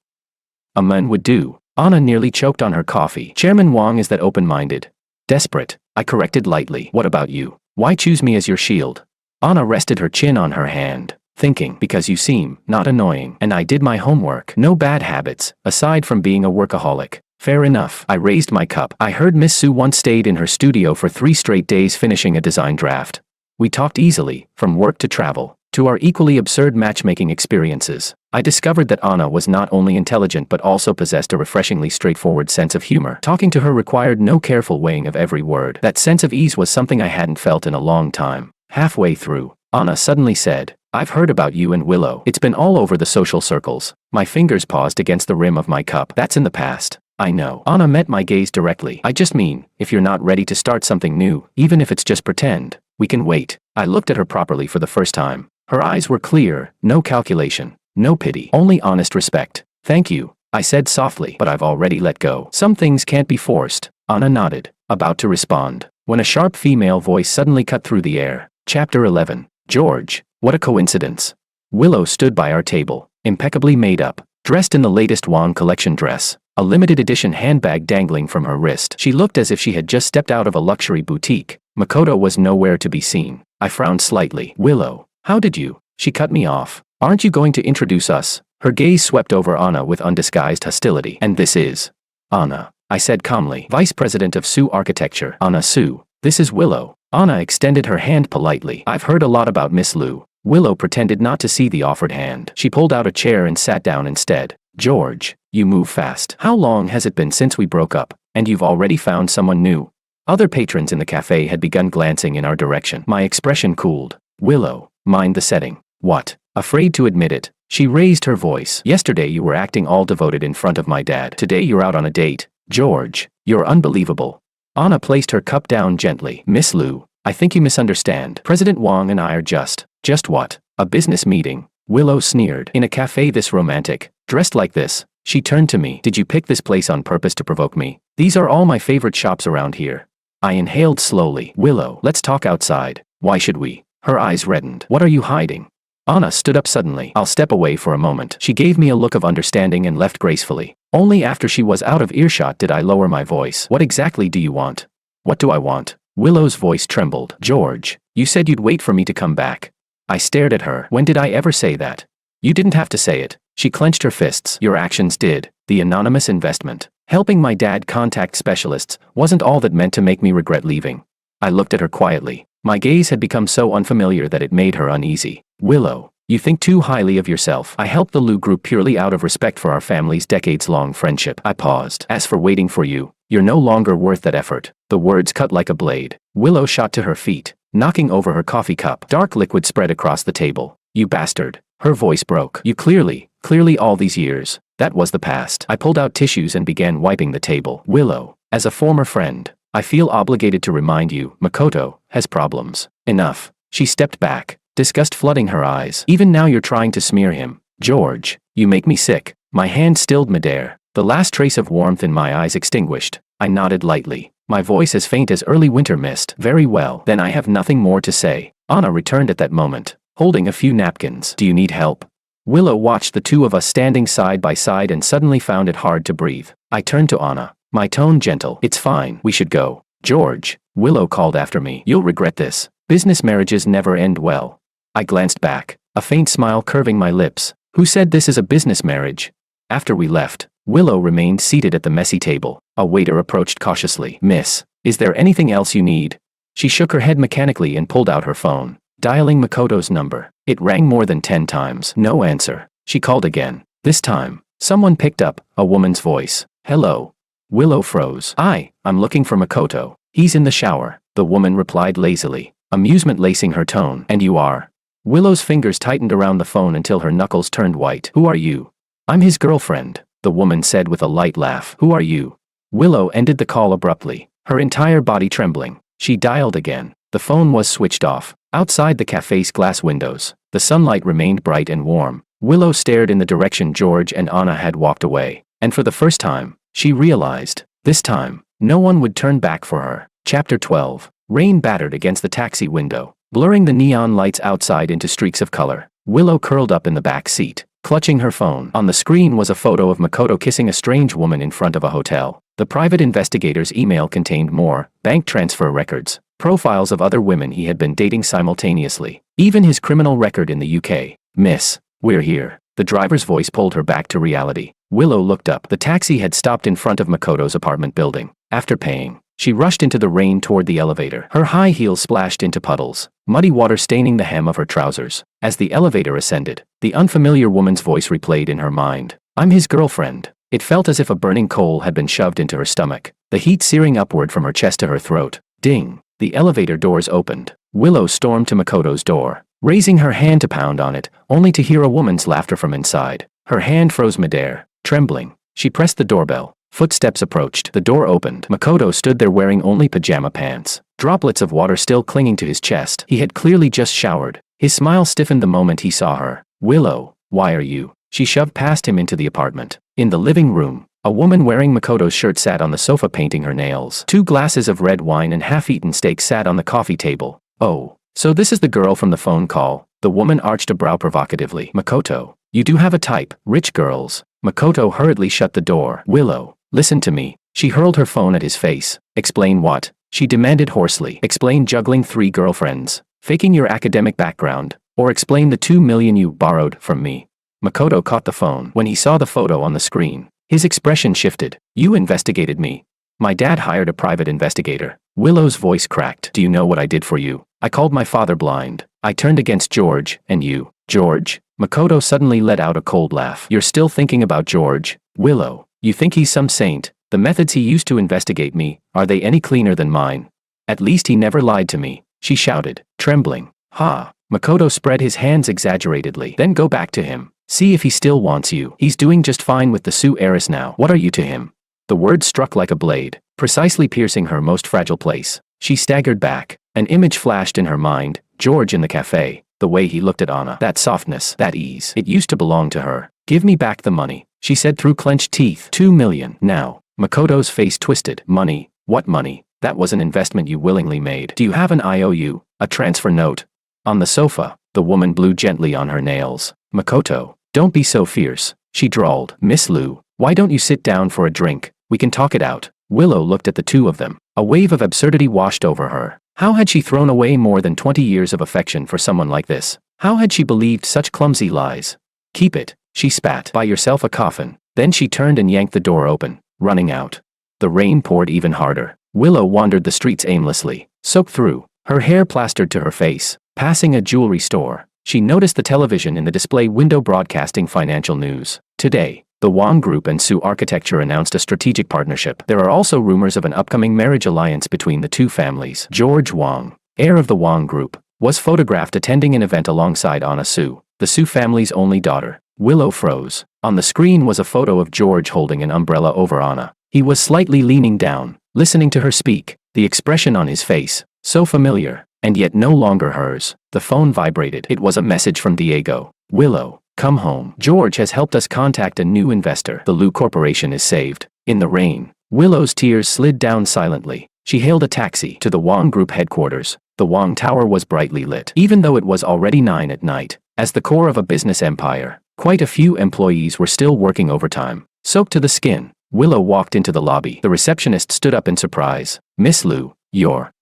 a man would do. Anna nearly choked on her coffee. Chairman Wang is that open-minded. Desperate, I corrected lightly. What about you? Why choose me as your shield? Anna rested her chin on her hand, thinking, because you seem not annoying, and I did my homework. No bad habits, aside from being a workaholic. Fair enough. I raised my cup. I heard Miss Su once stayed in her studio for 3 straight days finishing a design draft. We talked easily, from work to travel, to our equally absurd matchmaking experiences. I discovered that Anna was not only intelligent but also possessed a refreshingly straightforward sense of humor. Talking to her required no careful weighing of every word. That sense of ease was something I hadn't felt in a long time. Halfway through, Anna suddenly said, I've heard about you and Willow. It's been all over the social circles. My fingers paused against the rim of my cup. That's in the past. I know. Anna met my gaze directly. I just mean, if you're not ready to start something new, even if it's just pretend, we can wait. I looked at her properly for the first time. Her eyes were clear, no calculation, no pity, only honest respect. Thank you, I said softly, but I've already let go. Some things can't be forced. Anna nodded, about to respond, when a sharp female voice suddenly cut through the air. Chapter 11. George, what a coincidence. Willow stood by our table, impeccably made up, dressed in the latest Wang collection dress, a limited edition handbag dangling from her wrist. She looked as if she had just stepped out of a luxury boutique. Makoto was nowhere to be seen. I frowned slightly. Willow, how did you? She cut me off. Aren't you going to introduce us? Her gaze swept over Anna with undisguised hostility. And this is Anna, I said calmly, Vice President of Su Architecture. Anna Su, this is Willow. Anna extended her hand politely. I've heard a lot about Miss Lu. Willow pretended not to see the offered hand. She pulled out a chair and sat down instead. George, you move fast. How long has it been since we broke up, and you've already found someone new? Other patrons in the cafe had begun glancing in our direction. My expression cooled. Willow, mind the setting. What? Afraid to admit it, she raised her voice. Yesterday you were acting all devoted in front of my dad. Today you're out on a date. George, you're unbelievable. Anna placed her cup down gently. Miss Lu, I think you misunderstand. President Wang and I are just what? A business meeting. Willow sneered. In a cafe this romantic, dressed like this. She turned to me. Did you pick this place on purpose to provoke me? These are all my favorite shops around here. I inhaled slowly. Willow, let's talk outside. Why should we? Her eyes reddened. What are you hiding? Anna stood up suddenly. I'll step away for a moment. She gave me a look of understanding and left gracefully. Only after she was out of earshot did I lower my voice. What exactly do you want? What do I want? Willow's voice trembled. George, you said you'd wait for me to come back. I stared at her. When did I ever say that? You didn't have to say it. She clenched her fists. Your actions did. The anonymous investment, helping my dad contact specialists, wasn't all that meant to make me regret leaving. I looked at her quietly. My gaze had become so unfamiliar that it made her uneasy. Willow, you think too highly of yourself. I helped the Lu Group purely out of respect for our family's decades-long friendship. I paused. As for waiting for you, you're no longer worth that effort. The words cut like a blade. Willow shot to her feet, knocking over her coffee cup. Dark liquid spread across the table. You bastard. Her voice broke. You clearly all these years. That was the past. I pulled out tissues and began wiping the table. Willow, as a former friend, I feel obligated to remind you, Makoto has problems. Enough. She stepped back, disgust flooding her eyes. Even now you're trying to smear him. George, you make me sick. My hand stilled midair. The last trace of warmth in my eyes extinguished. I nodded lightly, my voice as faint as early winter mist. Very well. Then I have nothing more to say. Anna returned at that moment, holding a few napkins. Do you need help? Willow watched the two of us standing side by side and suddenly found it hard to breathe. I turned to Anna, my tone gentle. It's fine. We should go. George, Willow called after me. You'll regret this. Business marriages never end well. I glanced back, a faint smile curving my lips. Who said this is a business marriage? After we left, Willow remained seated at the messy table. A waiter approached cautiously. Miss, is there anything else you need? She shook her head mechanically and pulled out her phone, dialing Makoto's number. It rang more than 10 times. No answer. She called again. This time, someone picked up, a woman's voice. Hello. Willow froze. I'm looking for Makoto. He's in the shower, the woman replied lazily, amusement lacing her tone. And you are? Willow's fingers tightened around the phone until her knuckles turned white. Who are you? I'm his girlfriend, the woman said with a light laugh. Who are you? Willow ended the call abruptly, her entire body trembling. She dialed again. The phone was switched off. Outside the cafe's glass windows, the sunlight remained bright and warm. Willow stared in the direction George and Anna had walked away, and for the first time, she realized, this time, no one would turn back for her. Chapter 12. Rain battered against the taxi window, blurring the neon lights outside into streaks of color. Willow curled up in the back seat, clutching her phone. On the screen was a photo of Makoto kissing a strange woman in front of a hotel. The private investigator's email contained more bank transfer records, profiles of other women he had been dating simultaneously, even his criminal record in the UK. Miss, we're here. The driver's voice pulled her back to reality. Willow looked up. The taxi had stopped in front of Makoto's apartment building. After paying, she rushed into the rain toward the elevator. Her high heels splashed into puddles, muddy water staining the hem of her trousers. As the elevator ascended, the unfamiliar woman's voice replayed in her mind. I'm his girlfriend. It felt as if a burning coal had been shoved into her stomach, the heat searing upward from her chest to her throat. Ding! The elevator doors opened. Willow stormed to Makoto's door, raising her hand to pound on it, only to hear a woman's laughter from inside. Her hand froze midair. Trembling, she pressed the doorbell. Footsteps approached. The door opened. Makoto stood there wearing only pajama pants, droplets of water still clinging to his chest. He had clearly just showered. His smile stiffened the moment he saw her. Willow, why are you? She shoved past him into the apartment. In the living room, a woman wearing Makoto's shirt sat on the sofa painting her nails. 2 glasses of red wine and half-eaten steak sat on the coffee table. Oh, so this is the girl from the phone call. The woman arched a brow provocatively. Makoto, you do have a type, rich girls. Makoto hurriedly shut the door. Willow, listen to me. She hurled her phone at his face. Explain what? She demanded hoarsely. Explain juggling 3 girlfriends, faking your academic background, or explain the 2 million you borrowed from me. Makoto caught the phone. When he saw the photo on the screen, his expression shifted. You investigated me. My dad hired a private investigator. Willow's voice cracked. Do you know what I did for you? I called my father blind. I turned against George, and you. George? Makoto suddenly let out a cold laugh. You're still thinking about George? Willow, you think he's some saint? The methods he used to investigate me, are they any cleaner than mine? At least he never lied to me, she shouted, trembling. Ha! Makoto spread his hands exaggeratedly. Then go back to him. See if he still wants you. He's doing just fine with the Sioux heiress now. What are you to him? The words struck like a blade, precisely piercing her most fragile place. She staggered back. An image flashed in her mind. George in the cafe. The way he looked at Anna. That softness, that ease. It used to belong to her. Give me back the money, she said through clenched teeth. 2 million. Now. Makoto's face twisted. Money? What money? That was an investment you willingly made. Do you have an IOU? A transfer note? On the sofa, the woman blew gently on her nails. Makoto, don't be so fierce, she drawled. Miss Liu, why don't you sit down for a drink? We can talk it out. Willow looked at the two of them. A wave of absurdity washed over her. How had she thrown away more than 20 years of affection for someone like this? How had she believed such clumsy lies? Keep it, she spat. Buy yourself a coffin. Then she turned and yanked the door open, running out. The rain poured even harder. Willow wandered the streets aimlessly, soaked through, her hair plastered to her face. Passing a jewelry store, she noticed the television in the display window broadcasting financial news. Today, the Wang Group and Sioux Architecture announced a strategic partnership. There are also rumors of an upcoming marriage alliance between the two families. George Wang, heir of the Wang Group, was photographed attending an event alongside Anna Sioux, the Sioux family's only daughter. Willow froze. On the screen was a photo of George holding an umbrella over Anna. He was slightly leaning down, listening to her speak, the expression on his face, so familiar, and yet no longer hers. The phone vibrated. It was a message from Diego. Willow, come home. George has helped us contact a new investor. The Liu Corporation is saved. In the rain, Willow's tears slid down silently. She hailed a taxi to the Wang Group headquarters. The Wang Tower was brightly lit, even though it was already 9 at night. As the core of a business empire, quite a few employees were still working overtime. Soaked to the skin, Willow walked into the lobby. The receptionist stood up in surprise. Miss Liu,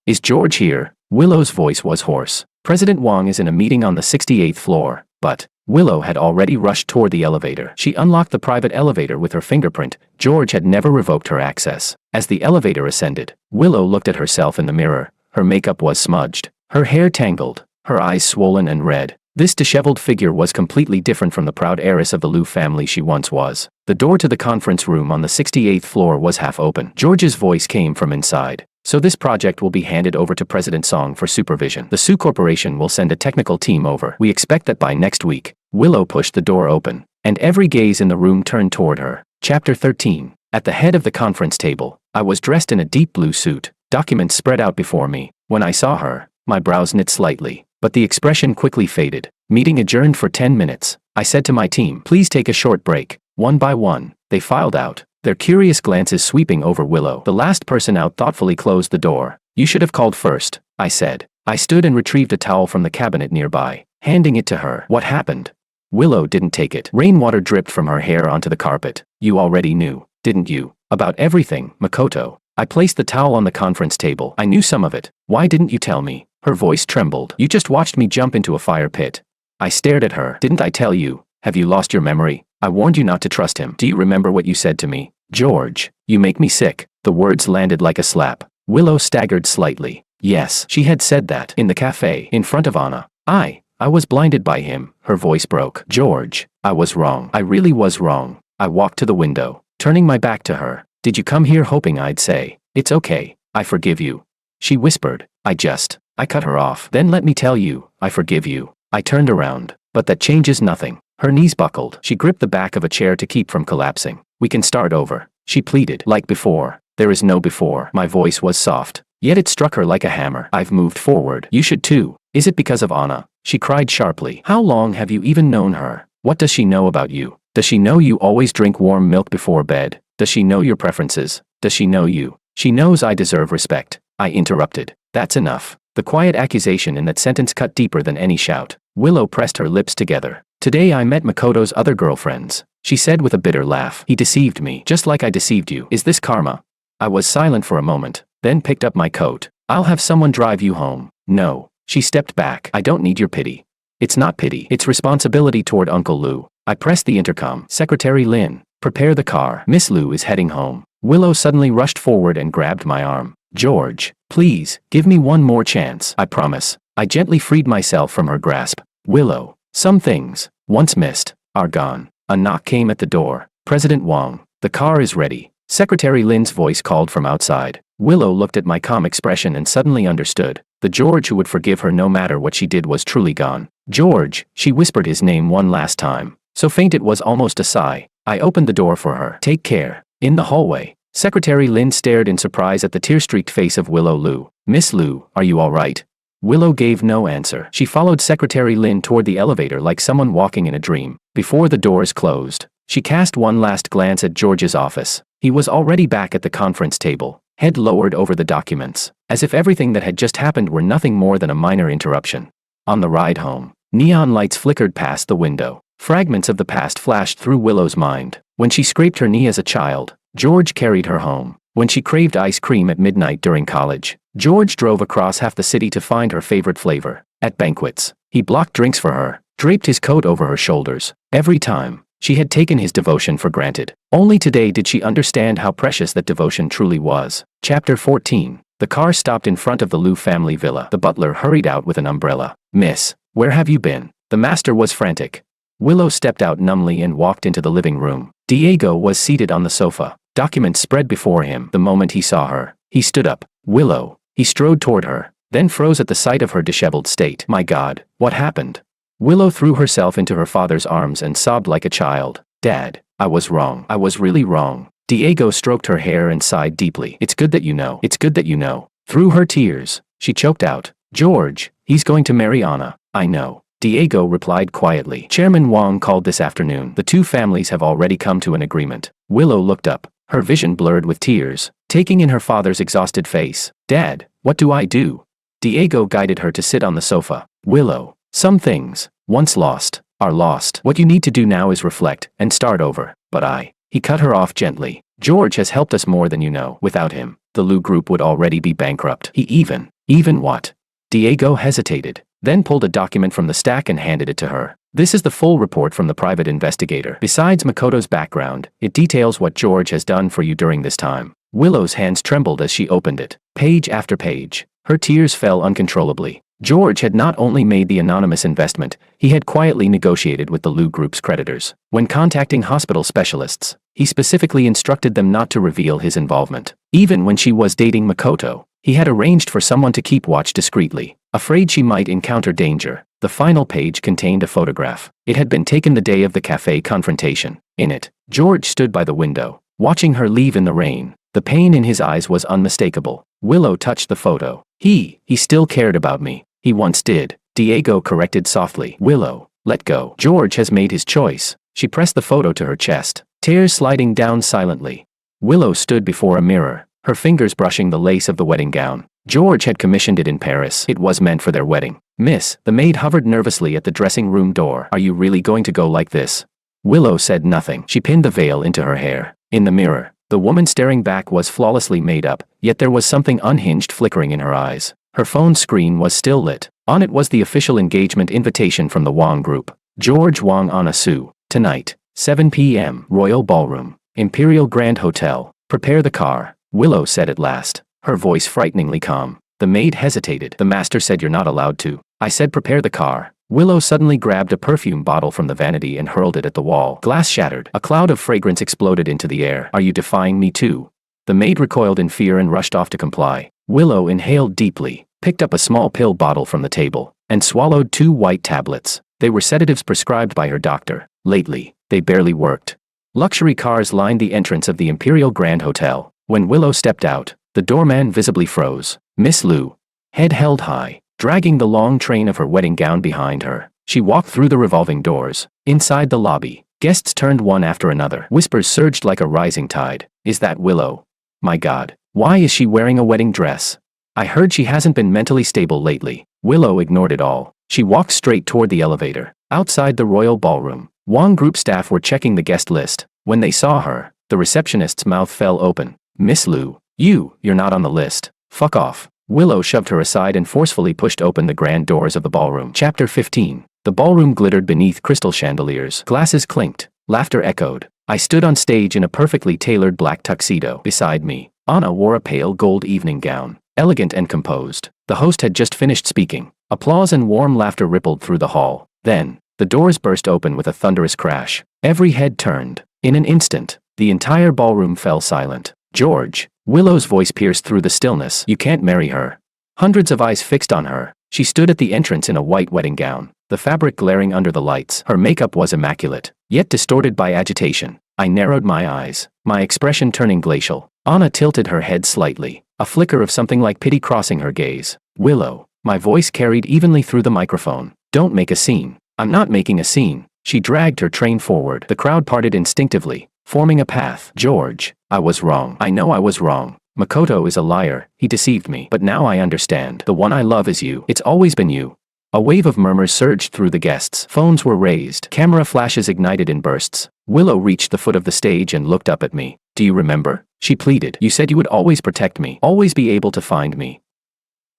is George here? Willow's voice was hoarse. President Wang is in a meeting on the 68th floor, but Willow had already rushed toward the elevator. She unlocked the private elevator with her fingerprint. George had never revoked her access. As the elevator ascended, Willow looked at herself in the mirror. Her makeup was smudged, her hair tangled, her eyes swollen and red. This disheveled figure was completely different from the proud heiress of the Liu family she once was. The door to the conference room on the 68th floor was half open. George's voice came from inside. So this project will be handed over to President Song for supervision. The Sioux Corporation will send a technical team over. We expect that by next week. Willow pushed the door open, and every gaze in the room turned toward her. Chapter 13. At the head of the conference table, I was dressed in a deep blue suit. Documents spread out before me. When I saw her, my brows knit slightly. but the expression quickly faded. Meeting adjourned for 10 minutes. I said to my team, please take a short break. One by one, they filed out, their curious glances sweeping over Willow. The last person out thoughtfully closed the door. You should have called first, I said. I stood and retrieved a towel from the cabinet nearby, handing it to her. What happened? Willow didn't take it. Rainwater dripped from her hair onto the carpet. You already knew, didn't you? About everything, Makoto. I placed the towel on the conference table. I knew some of it. Why didn't you tell me? Her voice trembled. You just watched me jump into a fire pit. I stared at her. Didn't I tell you? Have you lost your memory? I warned you not to trust him. Do you remember what you said to me? George, you make me sick. The words landed like a slap. Willow staggered slightly. Yes, she had said that. In the cafe, in front of Anna. I was blinded by him. Her voice broke. George, I was wrong. I really was wrong. I walked to the window, turning my back to her. Did you come here hoping I'd say, it's okay, I forgive you? She whispered. I cut her off. Then let me tell you, I forgive you. I turned around. But that changes nothing. Her knees buckled. She gripped the back of a chair to keep from collapsing. We can start over. She pleaded. Like before. There is no before. My voice was soft, yet it struck her like a hammer. I've moved forward. You should too. Is it because of Anna? She cried sharply. How long have you even known her? What does she know about you? Does she know you always drink warm milk before bed? Does she know your preferences? Does she know you? She knows I deserve respect. I interrupted. That's enough. The quiet accusation in that sentence cut deeper than any shout. Willow pressed her lips together. Today I met Makoto's other girlfriends, she said with a bitter laugh. He deceived me, just like I deceived you. Is this karma? I was silent for a moment, then picked up my coat. I'll have someone drive you home. No. She stepped back. I don't need your pity. It's not pity. It's responsibility toward Uncle Lou. I pressed the intercom. Secretary Lin, prepare the car. Miss Lou is heading home. Willow suddenly rushed forward and grabbed my arm. George, please, give me one more chance. I promise. I gently freed myself from her grasp. Willow, some things, once missed, are gone. A knock came at the door. President Wang, the car is ready. Secretary Lin's voice called from outside. Willow looked at my calm expression and suddenly understood. The George who would forgive her no matter what she did was truly gone. George, she whispered his name one last time. So faint it was almost a sigh. I opened the door for her. Take care. In the hallway, Secretary Lin stared in surprise at the tear-streaked face of Willow Lou. Miss Lou, are you all right? Willow gave no answer. She followed Secretary Lin toward the elevator like someone walking in a dream. Before the doors closed, she cast one last glance at George's office. He was already back at the conference table, head lowered over the documents, as if everything that had just happened were nothing more than a minor interruption. On the ride home, neon lights flickered past the window. Fragments of the past flashed through Willow's mind. When she scraped her knee as a child, George carried her home. When she craved ice cream at midnight during college, George drove across half the city to find her favorite flavor. At banquets, he blocked drinks for her, draped his coat over her shoulders. Every time, she had taken his devotion for granted. Only today did she understand how precious that devotion truly was. Chapter 14. The car stopped in front of the Liu family villa. The butler hurried out with an umbrella. Miss, where have you been? The master was frantic. Willow stepped out numbly and walked into the living room. Diego was seated on the sofa, documents spread before him. The moment he saw her, he stood up. Willow. He strode toward her, then froze at the sight of her disheveled state. My God, what happened? Willow threw herself into her father's arms and sobbed like a child. Dad, I was wrong. I was really wrong. Diego stroked her hair and sighed deeply. It's good that you know. It's good that you know. Through her tears, she choked out. George, he's going to marry Anna. I know. Diego replied quietly. Chairman Wang called this afternoon. The two families have already come to an agreement. Willow looked up, her vision blurred with tears, taking in her father's exhausted face. Dad, what do I do? Diego guided her to sit on the sofa. Willow, some things, once lost, are lost. What you need to do now is reflect and start over. But he cut her off gently. George has helped us more than you know. Without him, the Liu group would already be bankrupt. He even what? Diego hesitated, then pulled a document from the stack and handed it to her. This is the full report from the private investigator. Besides Makoto's background, it details what George has done for you during this time. Willow's hands trembled as she opened it. Page after page, her tears fell uncontrollably. George had not only made the anonymous investment, he had quietly negotiated with the Liu Group's creditors. When contacting hospital specialists, he specifically instructed them not to reveal his involvement. Even when she was dating Makoto, he had arranged for someone to keep watch discreetly, afraid she might encounter danger. The final page contained a photograph. It had been taken the day of the cafe confrontation. In it, George stood by the window, watching her leave in the rain. The pain in his eyes was unmistakable. Willow touched the photo. He still cared about me. He once did. Diego corrected softly. Willow, let go. George has made his choice. She pressed the photo to her chest, tears sliding down silently. Willow stood before a mirror, her fingers brushing the lace of the wedding gown. George had commissioned it in Paris. It was meant for their wedding. Miss, the maid hovered nervously at the dressing room door. Are you really going to go like this? Willow said nothing. She pinned the veil into her hair. In the mirror, the woman staring back was flawlessly made up, yet there was something unhinged flickering in her eyes. Her phone screen was still lit. On it was the official engagement invitation from the Wang Group. George Wang Anna Sue. Tonight, 7 p.m. Royal Ballroom. Imperial Grand Hotel. Prepare the car, Willow said at last, her voice frighteningly calm. The maid hesitated. The master said you're not allowed to. I said prepare the car. Willow suddenly grabbed a perfume bottle from the vanity and hurled it at the wall. Glass shattered. A cloud of fragrance exploded into the air. Are you defying me too? The maid recoiled in fear and rushed off to comply. Willow inhaled deeply, picked up a small pill bottle from the table, and swallowed 2 white tablets. They were sedatives prescribed by her doctor. Lately, they barely worked. Luxury cars lined the entrance of the Imperial Grand Hotel. When Willow stepped out, the doorman visibly froze. Miss Lu, head held high, dragging the long train of her wedding gown behind her, she walked through the revolving doors. Inside the lobby, guests turned one after another. Whispers surged like a rising tide. Is that Willow? My God, why is she wearing a wedding dress? I heard she hasn't been mentally stable lately. Willow ignored it all. She walked straight toward the elevator. Outside the royal ballroom, Wang Group staff were checking the guest list. When they saw her, the receptionist's mouth fell open. Miss Lu, you're not on the list. Fuck off. Willow shoved her aside and forcefully pushed open the grand doors of the ballroom. Chapter 15. The ballroom glittered beneath crystal chandeliers. Glasses clinked. Laughter echoed. I stood on stage in a perfectly tailored black tuxedo. Beside me, Anna wore a pale gold evening gown, elegant and composed. The host had just finished speaking. Applause and warm laughter rippled through the hall. Then, the doors burst open with a thunderous crash. Every head turned. In an instant, the entire ballroom fell silent. George, Willow's voice pierced through the stillness. You can't marry her. Hundreds of eyes fixed on her. She stood at the entrance in a white wedding gown, the fabric glaring under the lights. Her makeup was immaculate, yet distorted by agitation. I narrowed my eyes, my expression turning glacial. Anna tilted her head slightly, a flicker of something like pity crossing her gaze. Willow, my voice carried evenly through the microphone. Don't make a scene. I'm not making a scene. She dragged her train forward. The crowd parted instinctively, forming a path. George, I was wrong. I know I was wrong. Makoto is a liar. He deceived me. But now I understand. The one I love is you. It's always been you. A wave of murmurs surged through the guests. Phones were raised. Camera flashes ignited in bursts. Willow reached the foot of the stage and looked up at me. Do you remember? She pleaded. You said you would always protect me. Always be able to find me.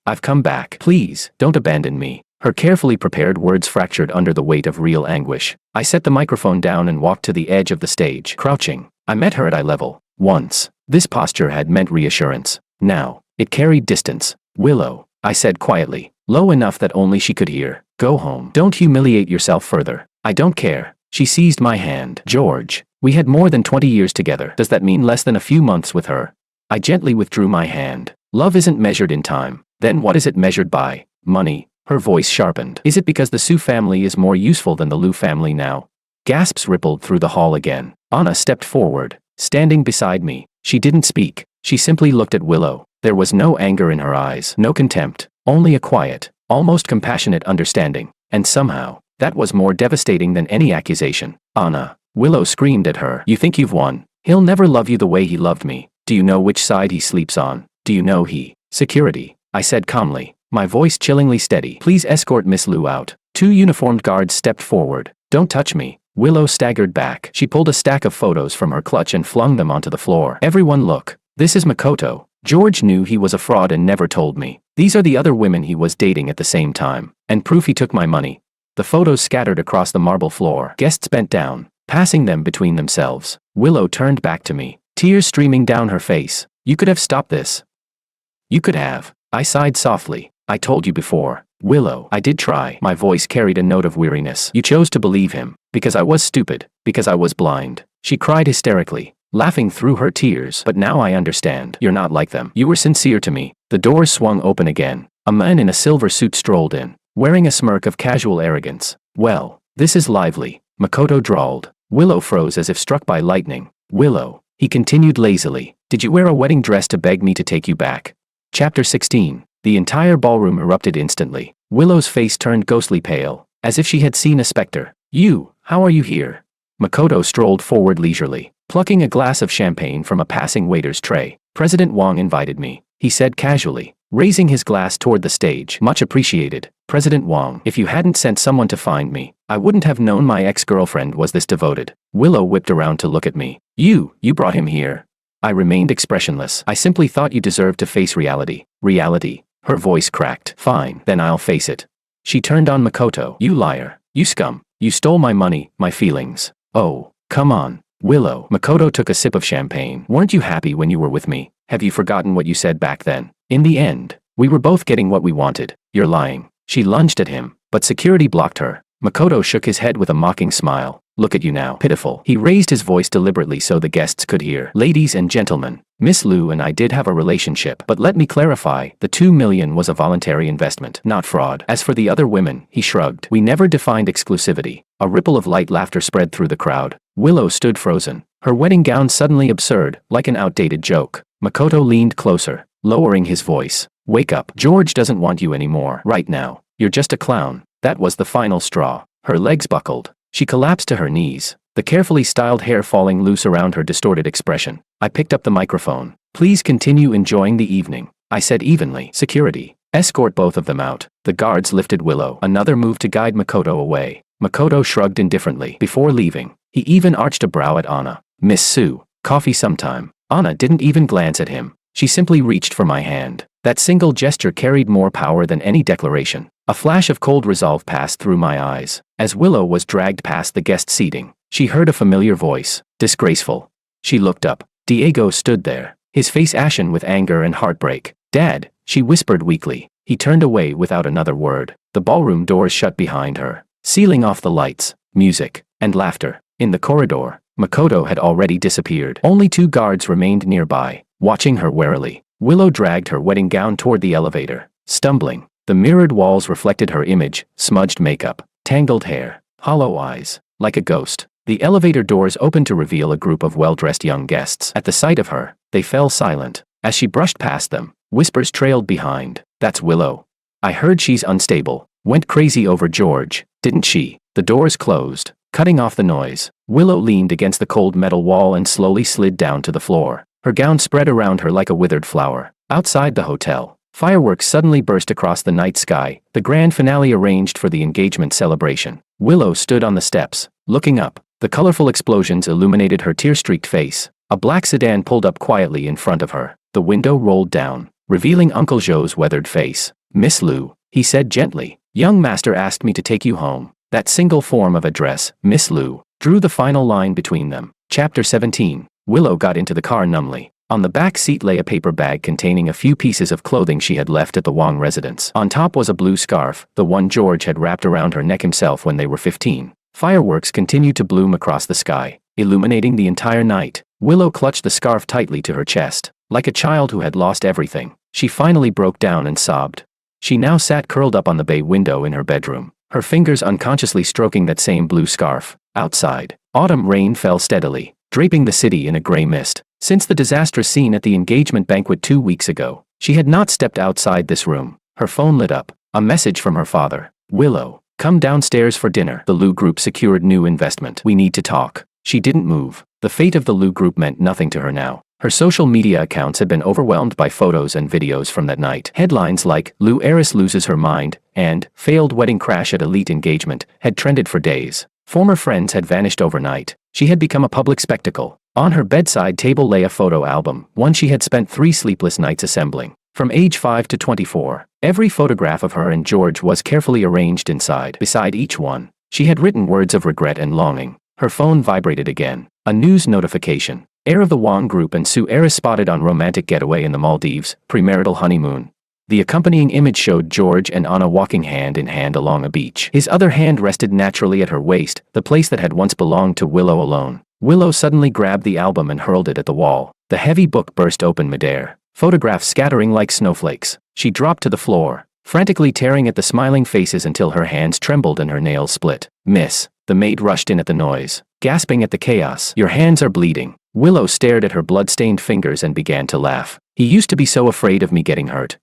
I've come back. Please, don't abandon me. Her carefully prepared words fractured under the weight of real anguish. I set the microphone down and walked to the edge of the stage. Crouching, I met her at eye level. Once, this posture had meant reassurance. Now, it carried distance. Willow, I said quietly, low enough that only she could hear. Go home. Don't humiliate yourself further. I don't care. She seized my hand. George, we had more than 20 years together. Does that mean less than a few months with her? I gently withdrew my hand. Love isn't measured in time. Then what is it measured by? Money. Her voice sharpened. Is it because the Su family is more useful than the Lu family now? Gasps rippled through the hall again. Anna stepped forward, standing beside me. She didn't speak. She simply looked at Willow. There was no anger in her eyes, no contempt, only a quiet, almost compassionate understanding. And somehow, that was more devastating than any accusation. Anna, Willow screamed at her. You think you've won? He'll never love you the way he loved me. Do you know which side he sleeps on? Do you know he? Security, I said calmly, my voice chillingly steady. Please escort Miss Lu out. 2 uniformed guards stepped forward. Don't touch me. Willow staggered back. She pulled a stack of photos from her clutch and flung them onto the floor. Everyone look. This is Makoto. George knew he was a fraud and never told me. These are the other women he was dating at the same time. And proof he took my money. The photos scattered across the marble floor. Guests bent down, passing them between themselves. Willow turned back to me, tears streaming down her face. You could have stopped this. You could have. I sighed softly. I told you before. Willow, I did try. My voice carried a note of weariness. You chose to believe him. Because I was stupid. Because I was blind. She cried hysterically, laughing through her tears. But now I understand. You're not like them. You were sincere to me. The doors swung open again. A man in a silver suit strolled in, wearing a smirk of casual arrogance. Well, this is lively, Makoto drawled. Willow froze as if struck by lightning. Willow, he continued lazily. Did you wear a wedding dress to beg me to take you back? Chapter 16. The entire ballroom erupted instantly. Willow's face turned ghostly pale, as if she had seen a specter. "You, how are you here?" Makoto strolled forward leisurely, plucking a glass of champagne from a passing waiter's tray. "President Wang invited me," he said casually, raising his glass toward the stage. "Much appreciated, President Wang. If you hadn't sent someone to find me, I wouldn't have known my ex-girlfriend was this devoted." Willow whipped around to look at me. You brought him here." I remained expressionless. "I simply thought you deserved to face reality." "Reality?" Her voice cracked. "Fine, then I'll face it." She turned on Makoto. "You liar. You scum. You stole my money, my feelings." "Oh, come on, Willow." Makoto took a sip of champagne. "Weren't you happy when you were with me? Have you forgotten what you said back then? In the end, we were both getting what we wanted." "You're lying." She lunged at him, but security blocked her. Makoto shook his head with a mocking smile. "Look at you now, pitiful." He raised his voice deliberately so the guests could hear. "Ladies and gentlemen, Miss Liu and I did have a relationship, but let me clarify, the 2 million was a voluntary investment, not fraud. As for the other women," he shrugged, "we never defined exclusivity." A ripple of light laughter spread through the crowd. Willow stood frozen, her wedding gown suddenly absurd, like an outdated joke. Makoto leaned closer, lowering his voice. "Wake up. George doesn't want you anymore. Right now. You're just a clown." That was the final straw. Her legs buckled. She collapsed to her knees, the carefully styled hair falling loose around her distorted expression. I picked up the microphone. "Please continue enjoying the evening," I said evenly. "Security, escort both of them out." The guards lifted Willow. Another move to guide Makoto away. Makoto shrugged indifferently. Before leaving, he even arched a brow at Anna. "Miss Sue, coffee sometime." Anna didn't even glance at him. She simply reached for my hand. That single gesture carried more power than any declaration. A flash of cold resolve passed through my eyes. As Willow was dragged past the guest seating, she heard a familiar voice. "Disgraceful." She looked up. Diego stood there, his face ashen with anger and heartbreak. "Dad," she whispered weakly. He turned away without another word. The ballroom doors shut behind her, sealing off the lights, music, and laughter. In the corridor, Makoto had already disappeared. Only 2 guards remained nearby, watching her warily. Willow dragged her wedding gown toward the elevator, stumbling. The mirrored walls reflected her image, smudged makeup, tangled hair, hollow eyes, like a ghost. The elevator doors opened to reveal a group of well-dressed young guests. At the sight of her, they fell silent. As she brushed past them, whispers trailed behind. "That's Willow. I heard she's unstable. Went crazy over George, didn't she?" The doors closed, cutting off the noise. Willow leaned against the cold metal wall and slowly slid down to the floor. Her gown spread around her like a withered flower. Outside the hotel, fireworks suddenly burst across the night sky, the grand finale arranged for the engagement celebration. Willow stood on the steps, looking up. The colorful explosions illuminated her tear-streaked face. A black sedan pulled up quietly in front of her. The window rolled down, revealing Uncle Joe's weathered face. "Miss Liu," he said gently, "young master asked me to take you home." That single form of address, Miss Liu, drew the final line between them. Chapter 17. Willow got into the car numbly. On the back seat lay a paper bag containing a few pieces of clothing she had left at the Wang residence. On top was a blue scarf, the one George had wrapped around her neck himself when they were 15. Fireworks continued to bloom across the sky, illuminating the entire night. Willow clutched the scarf tightly to her chest. Like a child who had lost everything, she finally broke down and sobbed. She now sat curled up on the bay window in her bedroom, her fingers unconsciously stroking that same blue scarf. Outside, autumn rain fell steadily, draping the city in a gray mist. Since the disastrous scene at the engagement banquet 2 weeks ago, she had not stepped outside this room. Her phone lit up, a message from her father. "Willow, come downstairs for dinner. The Liu Group secured new investment. We need to talk." She didn't move. The fate of the Liu Group meant nothing to her now. Her social media accounts had been overwhelmed by photos and videos from that night. Headlines like "Liu heiress loses her mind" and "Failed wedding crash at elite engagement" had trended for days. Former friends had vanished overnight. She had become a public spectacle. On her bedside table lay a photo album, one she had spent 3 sleepless nights assembling. From age 5 to 24, every photograph of her and George was carefully arranged inside. Beside each one, she had written words of regret and longing. Her phone vibrated again. A news notification. Heir of the Wang Group and Sue heiress spotted on romantic getaway in the Maldives, premarital honeymoon. The accompanying image showed George and Anna walking hand in hand along a beach. His other hand rested naturally at her waist, the place that had once belonged to Willow alone. Willow suddenly grabbed the album and hurled it at the wall. The heavy book burst open midair, photographs scattering like snowflakes. She dropped to the floor, frantically tearing at the smiling faces until her hands trembled and her nails split. "Miss," the maid rushed in at the noise, gasping at the chaos. "Your hands are bleeding." Willow stared at her blood-stained fingers and began to laugh. "He used to be so afraid of me getting hurt.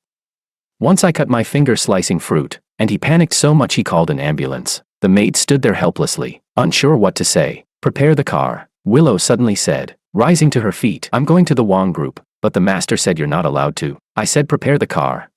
Once I cut my finger slicing fruit, and he panicked so much he called an ambulance. The maid stood there helplessly, unsure what to say. "Prepare the car," Willow suddenly said, rising to her feet. "I'm going to the Wong group, but the master said you're not allowed to." I said prepare the car.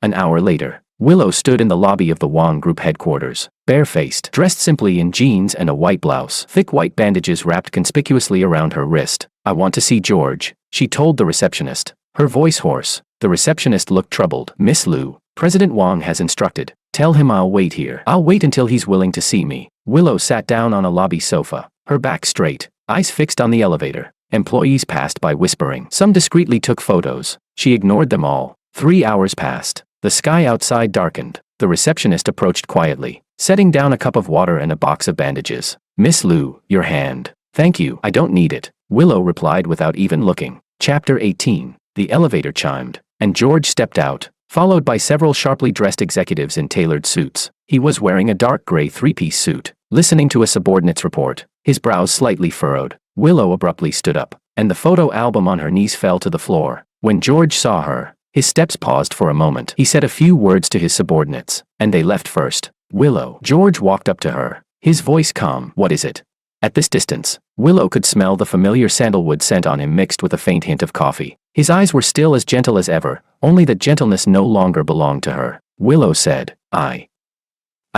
An hour later, Willow stood in the lobby of the Wong group headquarters, barefaced, dressed simply in jeans and a white blouse, thick white bandages wrapped conspicuously around her wrist. "I want to see George," she told the receptionist, her voice hoarse. The receptionist looked troubled. "Miss Liu, President Wong has instructed. Tell him I'll wait here. I'll wait until he's willing to see me." Willow sat down on a lobby sofa, her back straight, eyes fixed on the elevator. Employees passed by whispering. Some discreetly took photos. She ignored them all. 3 hours passed. The sky outside darkened. The receptionist approached quietly, setting down a cup of water and a box of bandages. "Miss Liu, your hand." "Thank you, I don't need it," Willow replied without even looking. Chapter 18. The elevator chimed, and George stepped out, followed by several sharply dressed executives in tailored suits. He was wearing a dark gray three-piece suit, listening to a subordinate's report, his brows slightly furrowed. Willow abruptly stood up, and the photo album on her knees fell to the floor. When George saw her, his steps paused for a moment. He said a few words to his subordinates, and they left first. "Willow." George walked up to her, his voice calm. "What is it?" At this distance, Willow could smell the familiar sandalwood scent on him mixed with a faint hint of coffee. His eyes were still as gentle as ever, only that gentleness no longer belonged to her. Willow said, I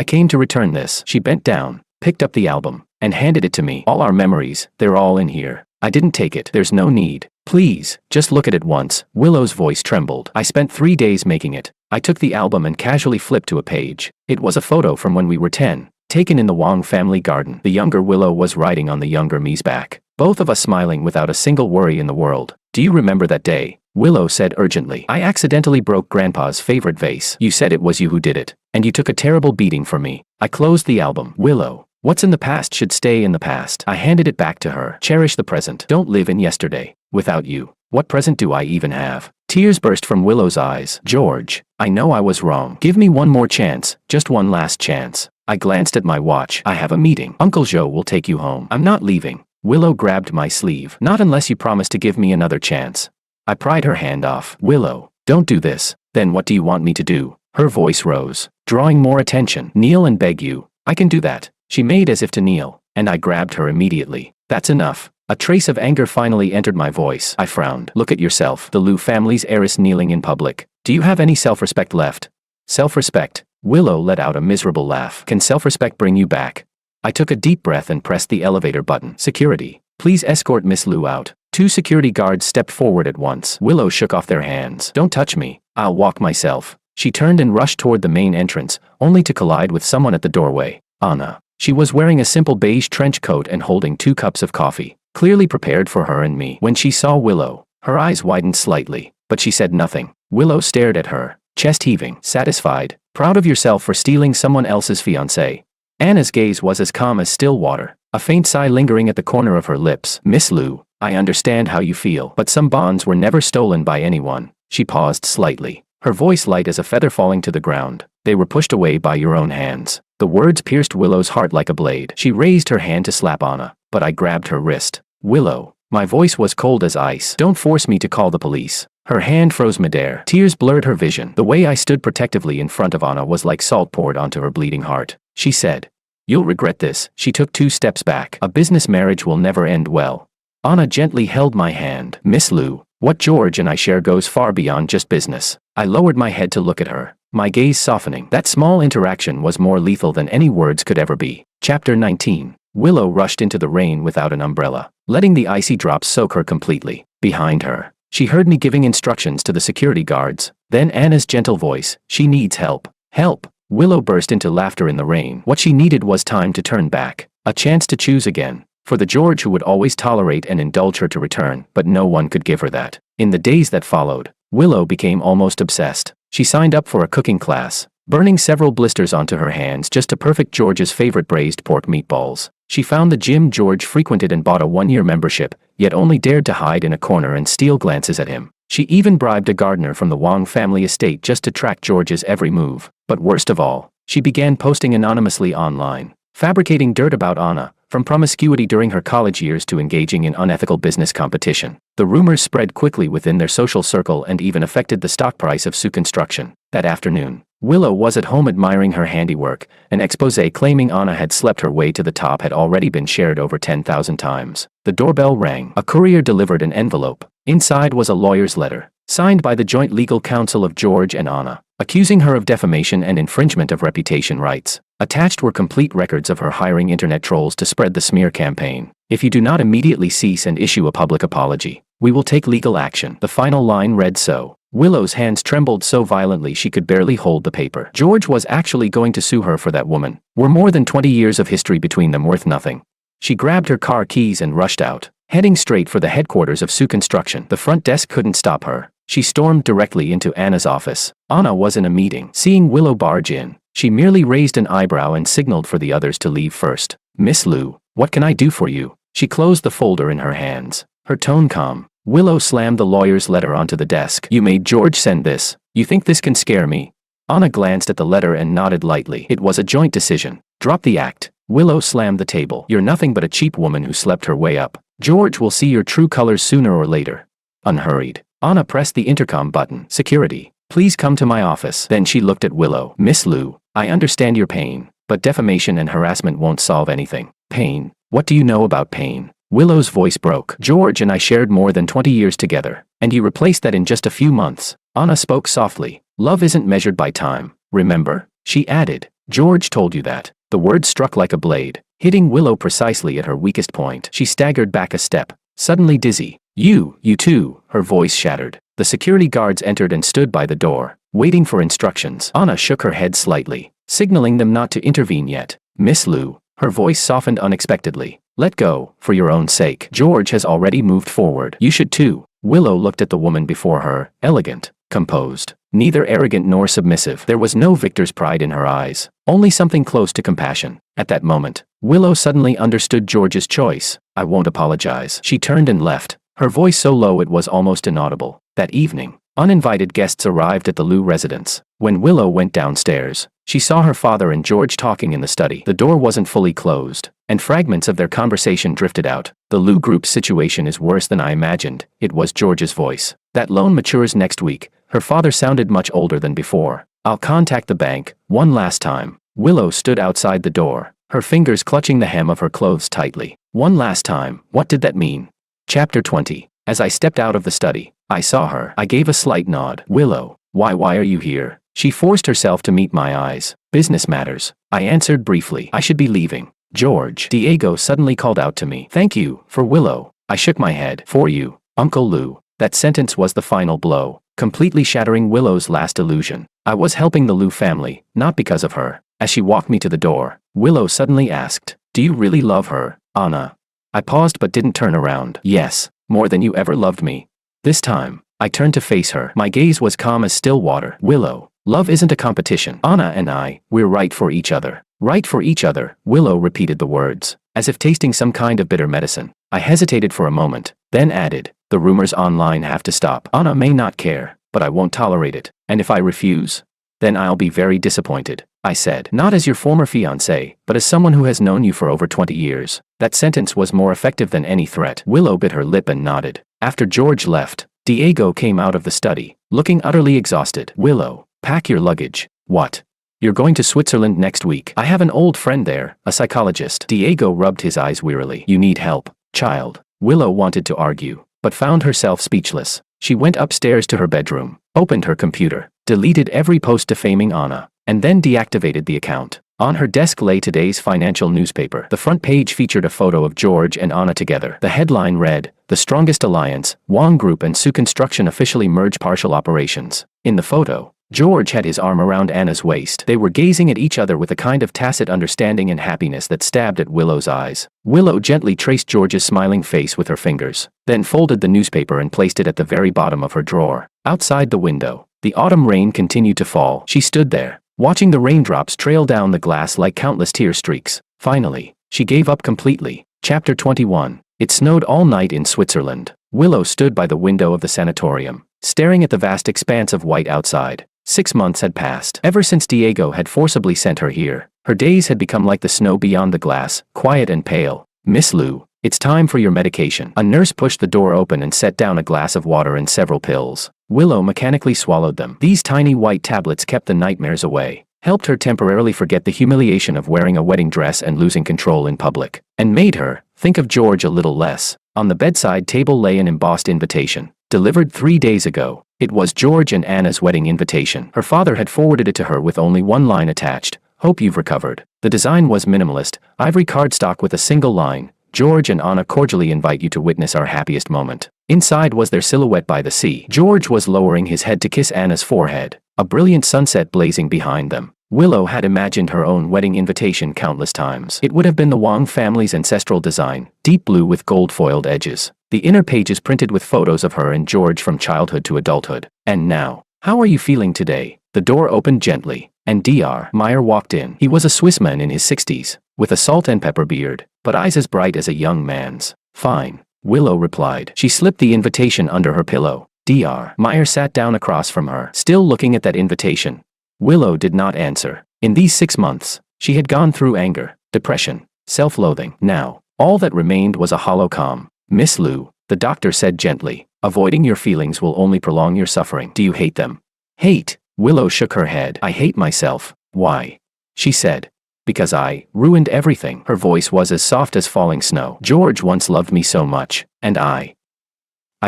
came to return this." She bent down, picked up the album, and handed it to me. "All our memories, they're all in here." "I didn't take it. There's no need. Please, just look at it once." Willow's voice trembled. "I spent 3 days making it." I took the album and casually flipped to a page. It was a photo from when we were 10, taken in the Wong family garden. The younger Willow was riding on the younger me's back, both of us smiling without a single worry in the world. "Do you remember that day?" Willow said urgently. "I accidentally broke Grandpa's favorite vase. You said it was you who did it, and you took a terrible beating for me." I closed the album. "Willow, what's in the past should stay in the past." I handed it back to her. "Cherish the present. Don't live in yesterday. Without you, what present do I even have?" Tears burst from Willow's eyes. "George, I know I was wrong. Give me one more chance, just one last chance." I glanced at my watch. "I have a meeting. Uncle Joe will take you home." "I'm not leaving." Willow grabbed my sleeve. "Not unless you promise to give me another chance." I pried her hand off. "Willow, don't do this." "Then what do you want me to do?" Her voice rose, drawing more attention. "Kneel and beg you." "I can do that." She made as if to kneel, and I grabbed her immediately. "That's enough." A trace of anger finally entered my voice. I frowned. "Look at yourself, the Liu family's heiress kneeling in public. Do you have any self-respect left?" "Self-respect?" Willow let out a miserable laugh. "Can self-respect bring you back?" I took a deep breath and pressed the elevator button. "Security, please escort Miss Liu out." 2 security guards stepped forward at once. Willow shook off their hands. "Don't touch me. I'll walk myself." She turned and rushed toward the main entrance, only to collide with someone at the doorway. Anna. She was wearing a simple beige trench coat and holding 2 cups of coffee, clearly prepared for her and me. When she saw Willow, her eyes widened slightly, but she said nothing. Willow stared at her, chest heaving. "Satisfied? Proud of yourself for stealing someone else's fiancée?" Anna's gaze was as calm as still water, a faint sigh lingering at the corner of her lips. "Miss Liu, I understand how you feel, but some bonds were never stolen by anyone." She paused slightly, her voice light as a feather falling to the ground. "They were pushed away by your own hands." The words pierced Willow's heart like a blade. She raised her hand to slap Anna, but I grabbed her wrist. "Willow." My voice was cold as ice. "Don't force me to call the police." Her hand froze midair. Tears blurred her vision. The way I stood protectively in front of Anna was like salt poured onto her bleeding heart. She said, "You'll regret this." She took 2 steps back. "A business marriage will never end well." Anna gently held my hand. "Miss Liu, what George and I share goes far beyond just business." I lowered my head to look at her, my gaze softening. That small interaction was more lethal than any words could ever be. Chapter 19. Willow rushed into the rain without an umbrella, letting the icy drops soak her completely. Behind her, she heard me giving instructions to the security guards. Then Anna's gentle voice, "She needs help." "Help?" Willow burst into laughter in the rain. What she needed was time to turn back, a chance to choose again. For the George who would always tolerate and indulge her to return, but no one could give her that. In the days that followed, Willow became almost obsessed. She signed up for a cooking class, burning several blisters onto her hands just to perfect George's favorite braised pork meatballs. She found the gym George frequented and bought a 1-year membership, yet only dared to hide in a corner and steal glances at him. She even bribed a gardener from the Wong family estate just to track George's every move. But worst of all, she began posting anonymously online, fabricating dirt about Anna, from promiscuity during her college years to engaging in unethical business competition. The rumors spread quickly within their social circle and even affected the stock price of Su Construction. That afternoon, Willow was at home admiring her handiwork. An exposé claiming Anna had slept her way to the top had already been shared over 10,000 times. The doorbell rang. A courier delivered an envelope. Inside was a lawyer's letter, signed by the joint legal counsel of George and Anna, accusing her of defamation and infringement of reputation rights. Attached were complete records of her hiring internet trolls to spread the smear campaign. If you do not immediately cease and issue a public apology, we will take legal action. The final line read so. Willow's hands trembled so violently she could barely hold the paper. George was actually going to sue her for that woman. Were more than 20 years of history between them worth nothing? She grabbed her car keys and rushed out, heading straight for the headquarters of Sue Construction. The front desk couldn't stop her. She stormed directly into Anna's office. Anna was in a meeting. Seeing Willow barge in, she merely raised an eyebrow and signaled for the others to leave first. "Miss Lou, what can I do for you?" She closed the folder in her hands, her tone calm. Willow slammed the lawyer's letter onto the desk. "You made George send this. You think this can scare me?" Anna glanced at the letter and nodded lightly. It was a joint decision. "Drop the act." Willow slammed the table. "You're nothing but a cheap woman who slept her way up. George will see your true colors sooner or later." Unhurried, Anna pressed the intercom button. "Security, please come to my office." Then she looked at Willow. "Miss Lou, I understand your pain, but defamation and harassment won't solve anything." "Pain? What do you know about pain?" Willow's voice broke. "George and I shared more than 20 years together, and you replaced that in just a few months." Anna spoke softly. "Love isn't measured by time, remember?" She added. "George told you that." The word struck like a blade, hitting Willow precisely at her weakest point. She staggered back a step, suddenly dizzy. You too," her voice shattered. The security guards entered and stood by the door, waiting for instructions. Anna shook her head slightly, signaling them not to intervene yet. "Miss Lou," her voice softened unexpectedly. "Let go, for your own sake. George has already moved forward. You should too." Willow looked at the woman before her, elegant, composed, neither arrogant nor submissive. There was no victor's pride in her eyes, only something close to compassion. At that moment, Willow suddenly understood George's choice. "I won't apologize." She turned and left, her voice so low it was almost inaudible. That evening, uninvited guests arrived at the Lou residence. When Willow went downstairs, she saw her father and George talking in the study. The door wasn't fully closed, and fragments of their conversation drifted out. "The Lou group's situation is worse than I imagined." It was George's voice. "That loan matures next week." Her father sounded much older than before. "I'll contact the bank, one last time." Willow stood outside the door, her fingers clutching the hem of her clothes tightly. One last time, what did that mean? Chapter 20. As I stepped out of the study, I saw her. I gave a slight nod. "Willow, why are you here?" She forced herself to meet my eyes. "Business matters." I answered briefly. "I should be leaving." "George," Diego suddenly called out to me. "Thank you, for Willow." I shook my head. "For you, Uncle Lou." That sentence was the final blow, completely shattering Willow's last illusion. I was helping the Lou family, not because of her. As she walked me to the door, Willow suddenly asked, "Do you really love her, Anna?" I paused but didn't turn around. "Yes, more than you ever loved me." This time, I turned to face her. My gaze was calm as still water. "Willow, love isn't a competition. Anna and we're right for each other." "Right for each other," Willow repeated the words, as if tasting some kind of bitter medicine. I hesitated for a moment, then added, "The rumors online have to stop. Anna may not care, but I won't tolerate it. And if I refuse, then I'll be very disappointed." I said, "Not as your former fiancé, but as someone who has known you for over 20 years. That sentence was more effective than any threat. Willow bit her lip and nodded. After George left, Diego came out of the study, looking utterly exhausted. "Willow, pack your luggage." "What? You're going to Switzerland next week?" "I have an old friend there, a psychologist." Diego rubbed his eyes wearily. "You need help, child." Willow wanted to argue, but found herself speechless. She went upstairs to her bedroom, opened her computer, deleted every post defaming Anna, and then deactivated the account. On her desk lay today's financial newspaper. The front page featured a photo of George and Anna together. The headline read, "The Strongest Alliance, Wong Group and Sue Construction officially merge partial operations." In the photo, George had his arm around Anna's waist. They were gazing at each other with a kind of tacit understanding and happiness that stabbed at Willow's eyes. Willow gently traced George's smiling face with her fingers, then folded the newspaper and placed it at the very bottom of her drawer. Outside the window, the autumn rain continued to fall. She stood there, watching the raindrops trail down the glass like countless tear streaks. Finally, she gave up completely. Chapter 21. It snowed all night in Switzerland. Willow stood by the window of the sanatorium, staring at the vast expanse of white outside. 6 months had passed. Ever since Diego had forcibly sent her here, her days had become like the snow beyond the glass, quiet and pale. "Miss Lou, it's time for your medication." A nurse pushed the door open and set down a glass of water and several pills. Willow mechanically swallowed them. These tiny white tablets kept the nightmares away, helped her temporarily forget the humiliation of wearing a wedding dress and losing control in public, and made her think of George a little less. On the bedside table lay an embossed invitation, delivered 3 days ago. It was George and Anna's wedding invitation. Her father had forwarded it to her with only one line attached: "Hope you've recovered." The design was minimalist, ivory cardstock with a single line: "George and Anna cordially invite you to witness our happiest moment." Inside was their silhouette by the sea. George was lowering his head to kiss Anna's forehead, a brilliant sunset blazing behind them. Willow had imagined her own wedding invitation countless times. It would have been the Wang family's ancestral design, deep blue with gold-foiled edges. The inner pages printed with photos of her and George from childhood to adulthood. "And now, how are you feeling today?" The door opened gently, and Dr. Meyer walked in. He was a Swissman in his 60s, with a salt and pepper beard, but eyes as bright as a young man's. "Fine," Willow replied. She slipped the invitation under her pillow. Dr. Meyer sat down across from her, still looking at that invitation. Willow did not answer. In these 6 months, she had gone through anger, depression, self-loathing. Now, all that remained was a hollow calm. "Miss Liu," the doctor said gently, "avoiding your feelings will only prolong your suffering. Do you hate them?" "Hate?" Willow shook her head. "I hate myself." "Why?" she said. "Because I ruined everything." Her voice was as soft as falling snow. "George once loved me so much, and I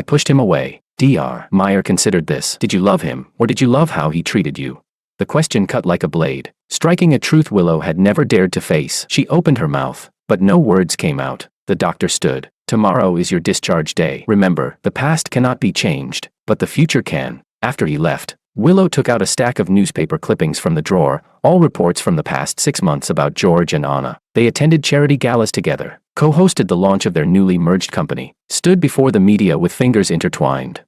pushed him away." Dr. Meyer considered this. "Did you love him, or did you love how he treated you?" The question cut like a blade, striking a truth Willow had never dared to face. She opened her mouth, but no words came out. The doctor stood. "Tomorrow is your discharge day. Remember, the past cannot be changed, but the future can." After he left, Willow took out a stack of newspaper clippings from the drawer, all reports from the past 6 months about George and Anna. They attended charity galas together, co-hosted the launch of their newly merged company, stood before the media with fingers intertwined.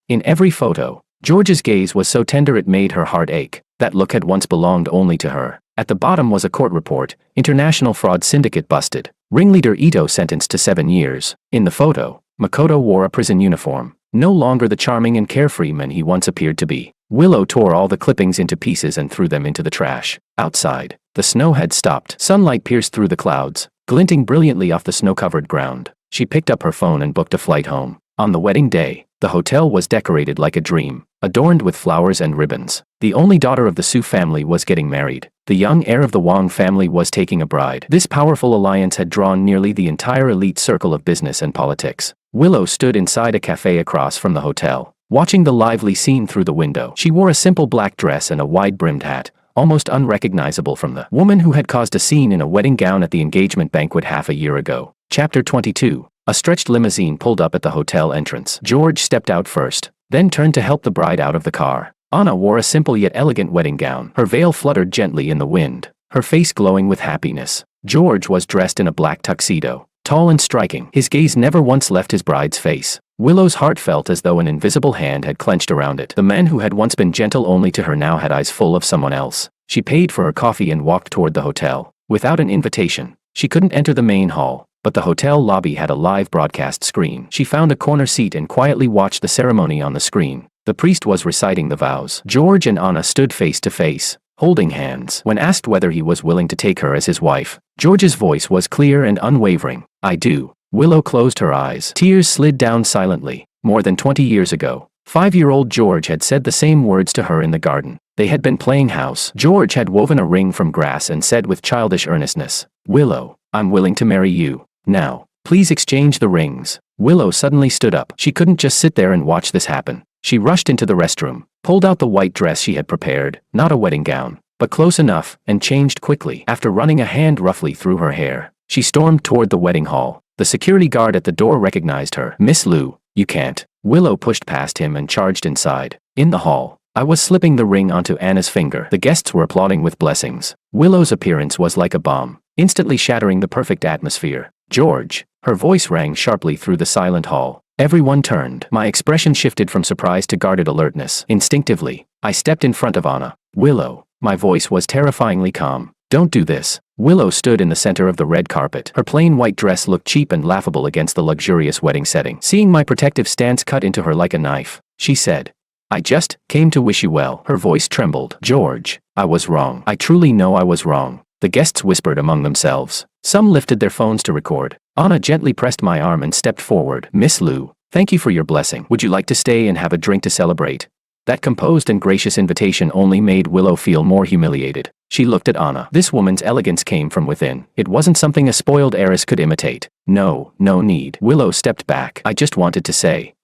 In every photo, George's gaze was so tender it made her heart ache. That look had once belonged only to her. At the bottom was a court report: international fraud syndicate busted. Ringleader Ito sentenced to 7 years. In the photo, Makoto wore a prison uniform, no longer the charming and carefree man he once appeared to be. Willow tore all the clippings into pieces and threw them into the trash. Outside, the snow had stopped. Sunlight pierced through the clouds, glinting brilliantly off the snow-covered ground. She picked up her phone and booked a flight home. On the wedding day, the hotel was decorated like a dream, adorned with flowers and ribbons. The only daughter of the Su family was getting married. The young heir of the Wang family was taking a bride. This powerful alliance had drawn nearly the entire elite circle of business and politics. Willow stood inside a cafe across from the hotel, watching the lively scene through the window. She wore a simple black dress and a wide-brimmed hat, almost unrecognizable from the woman who had caused a scene in a wedding gown at the engagement banquet half a year ago. Chapter 22. A stretched limousine pulled up at the hotel entrance. George stepped out first, then turned to help the bride out of the car. Anna wore a simple yet elegant wedding gown. Her veil fluttered gently in the wind, her face glowing with happiness. George was dressed in a black tuxedo, tall and striking. His gaze never once left his bride's face. Willow's heart felt as though an invisible hand had clenched around it. The man who had once been gentle only to her now had eyes full of someone else. She paid for her coffee and walked toward the hotel. Without an invitation, she couldn't enter the main hall, but the hotel lobby had a live broadcast screen. She found a corner seat and quietly watched the ceremony on the screen. The priest was reciting the vows. George and Anna stood face to face, holding hands. When asked whether he was willing to take her as his wife, George's voice was clear and unwavering. "I do." Willow closed her eyes. Tears slid down silently. More than 20 years ago, 5-year-old George had said the same words to her in the garden. They had been playing house. George had woven a ring from grass and said with childish earnestness, "Willow, I'm willing to marry you. Now, please exchange the rings." Willow suddenly stood up. She couldn't just sit there and watch this happen. She rushed into the restroom, pulled out the white dress she had prepared, not a wedding gown, but close enough, and changed quickly. After running a hand roughly through her hair, she stormed toward the wedding hall. The security guard at the door recognized her. "Miss Liu, you can't." Willow pushed past him and charged inside. In the hall, I was slipping the ring onto Anna's finger. The guests were applauding with blessings. Willow's appearance was like a bomb, instantly shattering the perfect atmosphere. "George," her voice rang sharply through the silent hall. Everyone turned. My expression shifted from surprise to guarded alertness. Instinctively, I stepped in front of Anna. "Willow." My voice was terrifyingly calm. "Don't do this." Willow stood in the center of the red carpet. Her plain white dress looked cheap and laughable against the luxurious wedding setting. Seeing my protective stance cut into her like a knife, she said, "I just came to wish you well." Her voice trembled. "George, I was wrong. I truly know I was wrong." The guests whispered among themselves. Some lifted their phones to record. Anna gently pressed my arm and stepped forward. "Miss Liu, Thank you for your blessing. Would you like to stay and have a drink to celebrate? That composed and gracious invitation only made Willow feel more humiliated. She looked at Anna. This woman's elegance came from within. It wasn't something a spoiled heiress could imitate. No need. Willow stepped back. I just wanted to say.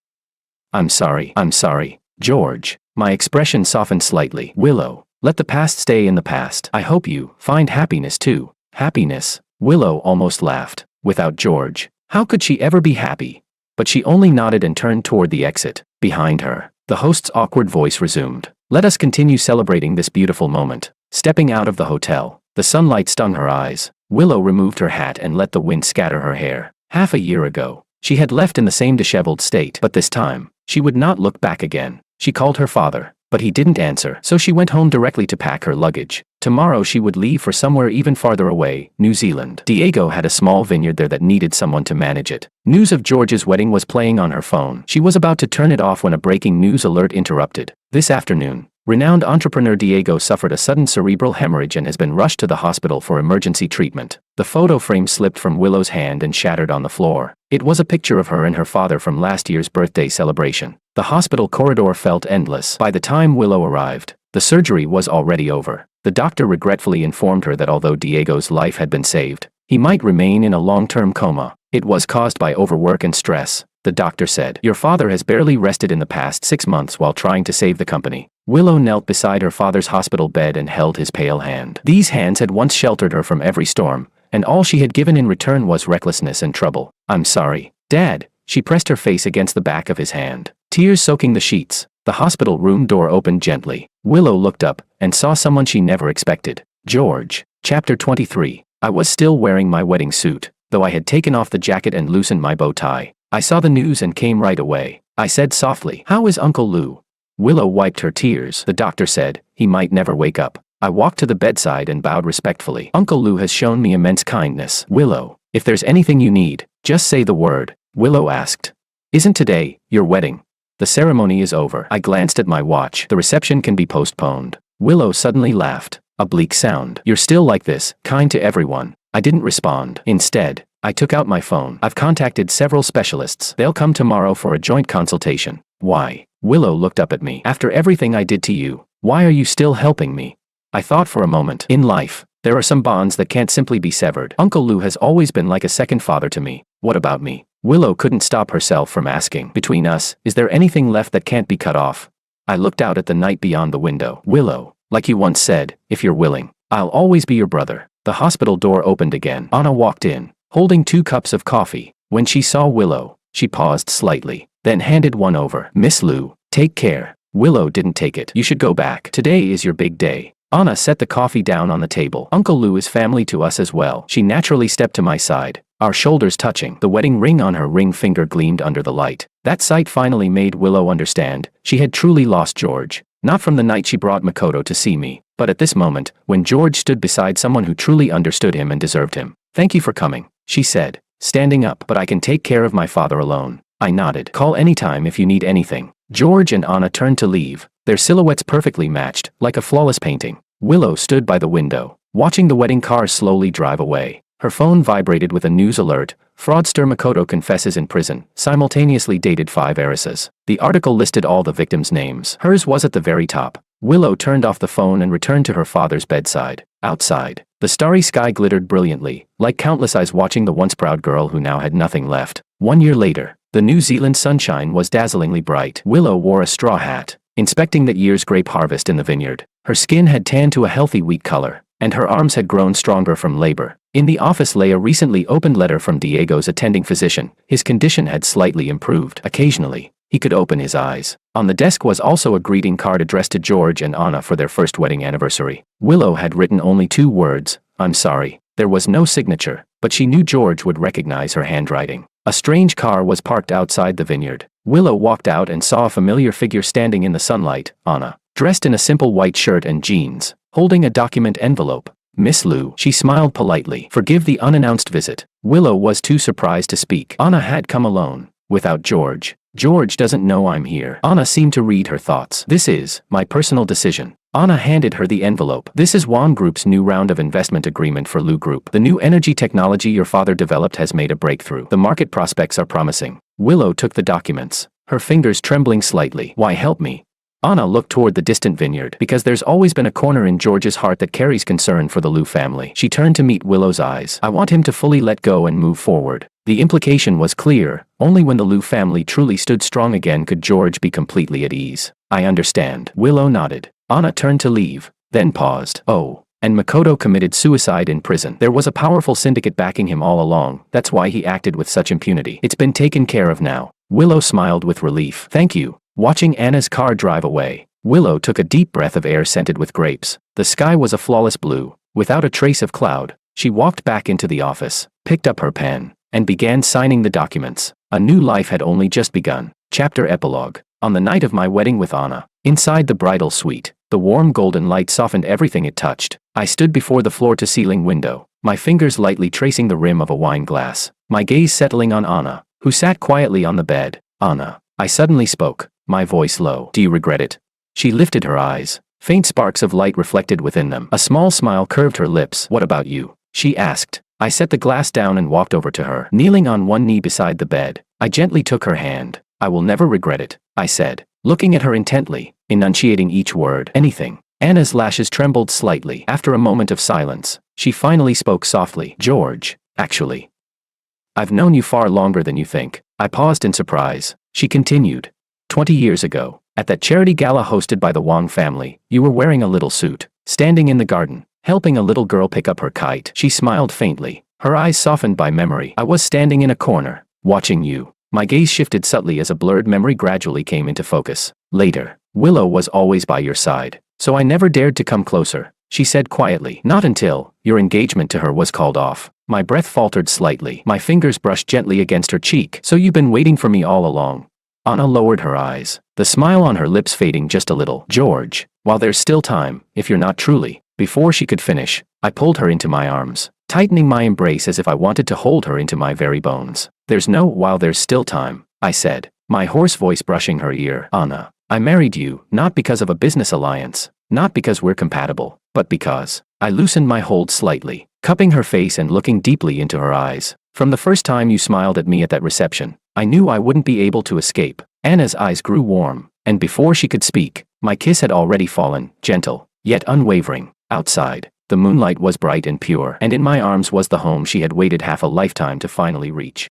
I'm sorry, George. My expression softened slightly. Willow, let the past stay in the past. I hope you find happiness too. Happiness? Willow almost laughed. Without George, how could she ever be happy? But she only nodded and turned toward the exit. Behind her, the host's awkward voice resumed. Let us continue celebrating this beautiful moment. Stepping out of the hotel, the sunlight stung her eyes. Willow removed her hat and let the wind scatter her hair. Half a year ago, she had left in the same disheveled state, but this time, she would not look back again. She called her father, but he didn't answer, so she went home directly to pack her luggage. Tomorrow she would leave for somewhere even farther away, New Zealand. Diego had a small vineyard there that needed someone to manage it. News of George's wedding was playing on her phone. She was about to turn it off when a breaking news alert interrupted. This afternoon, renowned entrepreneur Diego suffered a sudden cerebral hemorrhage and has been rushed to the hospital for emergency treatment. The photo frame slipped from Willow's hand and shattered on the floor. It was a picture of her and her father from last year's birthday celebration. The hospital corridor felt endless. By the time Willow arrived, the surgery was already over. The doctor regretfully informed her that although Diego's life had been saved, he might remain in a long-term coma. It was caused by overwork and stress, the doctor said. Your father has barely rested in the past 6 months while trying to save the company. Willow knelt beside her father's hospital bed and held his pale hand. These hands had once sheltered her from every storm, and all she had given in return was recklessness and trouble. I'm sorry, Dad. She pressed her face against the back of his hand, tears soaking the sheets. The hospital room door opened gently. Willow looked up and saw someone she never expected. George. Chapter 23. I was still wearing my wedding suit, though I had taken off the jacket and loosened my bow tie. I saw the news and came right away. I said softly, "How is Uncle Lou?" Willow wiped her tears. The doctor said, "He might never wake up." I walked to the bedside and bowed respectfully. Uncle Lou has shown me immense kindness. Willow, if there's anything you need, just say the word. Willow asked. Isn't today your wedding? The ceremony is over. I glanced at my watch. The reception can be postponed. Willow suddenly laughed. A bleak sound. You're still like this, kind to everyone. I didn't respond. Instead, I took out my phone. I've contacted several specialists. They'll come tomorrow for a joint consultation. Why? Willow looked up at me. After everything I did to you, why are you still helping me? I thought for a moment. In life, there are some bonds that can't simply be severed. Uncle Lou has always been like a second father to me. What about me? Willow couldn't stop herself from asking. Between us, is there anything left that can't be cut off? I looked out at the night beyond the window. Willow, like you once said, if you're willing, I'll always be your brother. The hospital door opened again. Anna walked in, holding 2 cups of coffee. When she saw Willow, she paused slightly, then handed one over. Miss Lou, take care. Willow didn't take it. You should go back. Today is your big day. Anna set the coffee down on the table. Uncle Lou is family to us as well. She naturally stepped to my side, our shoulders touching. The wedding ring on her ring finger gleamed under the light. That sight finally made Willow understand she had truly lost George. Not from the night she brought Makoto to see me, but at this moment, when George stood beside someone who truly understood him and deserved him. Thank you for coming, she said, standing up. But I can take care of my father alone. I nodded. Call anytime if you need anything. George and Anna turned to leave, their silhouettes perfectly matched, like a flawless painting. Willow stood by the window, watching the wedding cars slowly drive away. Her phone vibrated with a news alert. Fraudster Makoto confesses in prison, simultaneously dated 5 heiresses. The article listed all the victims' names. Hers was at the very top. Willow turned off the phone and returned to her father's bedside. Outside, the starry sky glittered brilliantly, like countless eyes watching the once proud girl who now had nothing left. 1 year later, the New Zealand sunshine was dazzlingly bright. Willow wore a straw hat, inspecting that year's grape harvest in the vineyard. Her skin had tanned to a healthy wheat color, and her arms had grown stronger from labor. In the office lay a recently opened letter from Diego's attending physician. His condition had slightly improved. Occasionally, he could open his eyes. On the desk was also a greeting card addressed to George and Anna for their first wedding anniversary. Willow had written only 2 words, "I'm sorry." There was no signature, but she knew George would recognize her handwriting. A strange car was parked outside the vineyard. Willow walked out and saw a familiar figure standing in the sunlight. Anna, dressed in a simple white shirt and jeans, holding a document envelope. Miss Lou, she smiled politely. Forgive the unannounced visit. Willow was too surprised to speak. Anna had come alone, without George. George doesn't know I'm here. Anna seemed to read her thoughts. This is my personal decision. Anna handed her the envelope. This is Wan Group's new round of investment agreement for Lu Group. The new energy technology your father developed has made a breakthrough. The market prospects are promising. Willow took the documents, her fingers trembling slightly. Why help me? Anna looked toward the distant vineyard because there's always been a corner in George's heart that carries concern for the Liu family. She turned to meet Willow's eyes. I want him to fully let go and move forward. The implication was clear. Only when the Liu family truly stood strong again could George be completely at ease. I understand. Willow nodded. Anna turned to leave, then paused. Oh. And Makoto committed suicide in prison. There was a powerful syndicate backing him all along. That's why he acted with such impunity. It's been taken care of now. Willow smiled with relief. Thank you. Watching Anna's car drive away, Willow took a deep breath of air scented with grapes. The sky was a flawless blue, without a trace of cloud. She walked back into the office, picked up her pen, and began signing the documents. A new life had only just begun. Chapter Epilogue. On the night of my wedding with Anna, inside the bridal suite, the warm golden light softened everything it touched. I stood before the floor-to-ceiling window, my fingers lightly tracing the rim of a wine glass, my gaze settling on Anna, who sat quietly on the bed. Anna, I suddenly spoke, my voice low. Do you regret it? She lifted her eyes. Faint sparks of light reflected within them. A small smile curved her lips. What about you? She asked. I set the glass down and walked over to her. Kneeling on one knee beside the bed, I gently took her hand. I will never regret it, I said, looking at her intently, enunciating each word. Anything. Anna's lashes trembled slightly. After a moment of silence, she finally spoke softly. George, actually, I've known you far longer than you think. I paused in surprise. She continued. 20 years ago, at that charity gala hosted by the Wang family, you were wearing a little suit, standing in the garden, helping a little girl pick up her kite. She smiled faintly, her eyes softened by memory. I was standing in a corner, watching you. My gaze shifted subtly as a blurred memory gradually came into focus. Later, Willow was always by your side, so I never dared to come closer, she said quietly. Not until your engagement to her was called off. My breath faltered slightly. My fingers brushed gently against her cheek. So you've been waiting for me all along. Anna lowered her eyes, the smile on her lips fading just a little. George, while there's still time, if you're not truly. Before she could finish, I pulled her into my arms, tightening my embrace as if I wanted to hold her into my very bones. There's no while there's still time, I said, my hoarse voice brushing her ear. Anna, I married you, not because of a business alliance, not because we're compatible, but because. I loosened my hold slightly, cupping her face and looking deeply into her eyes. From the first time you smiled at me at that reception, I knew I wouldn't be able to escape. Anna's eyes grew warm, and before she could speak, my kiss had already fallen, gentle, yet unwavering. Outside, the moonlight was bright and pure, and in my arms was the home she had waited half a lifetime to finally reach.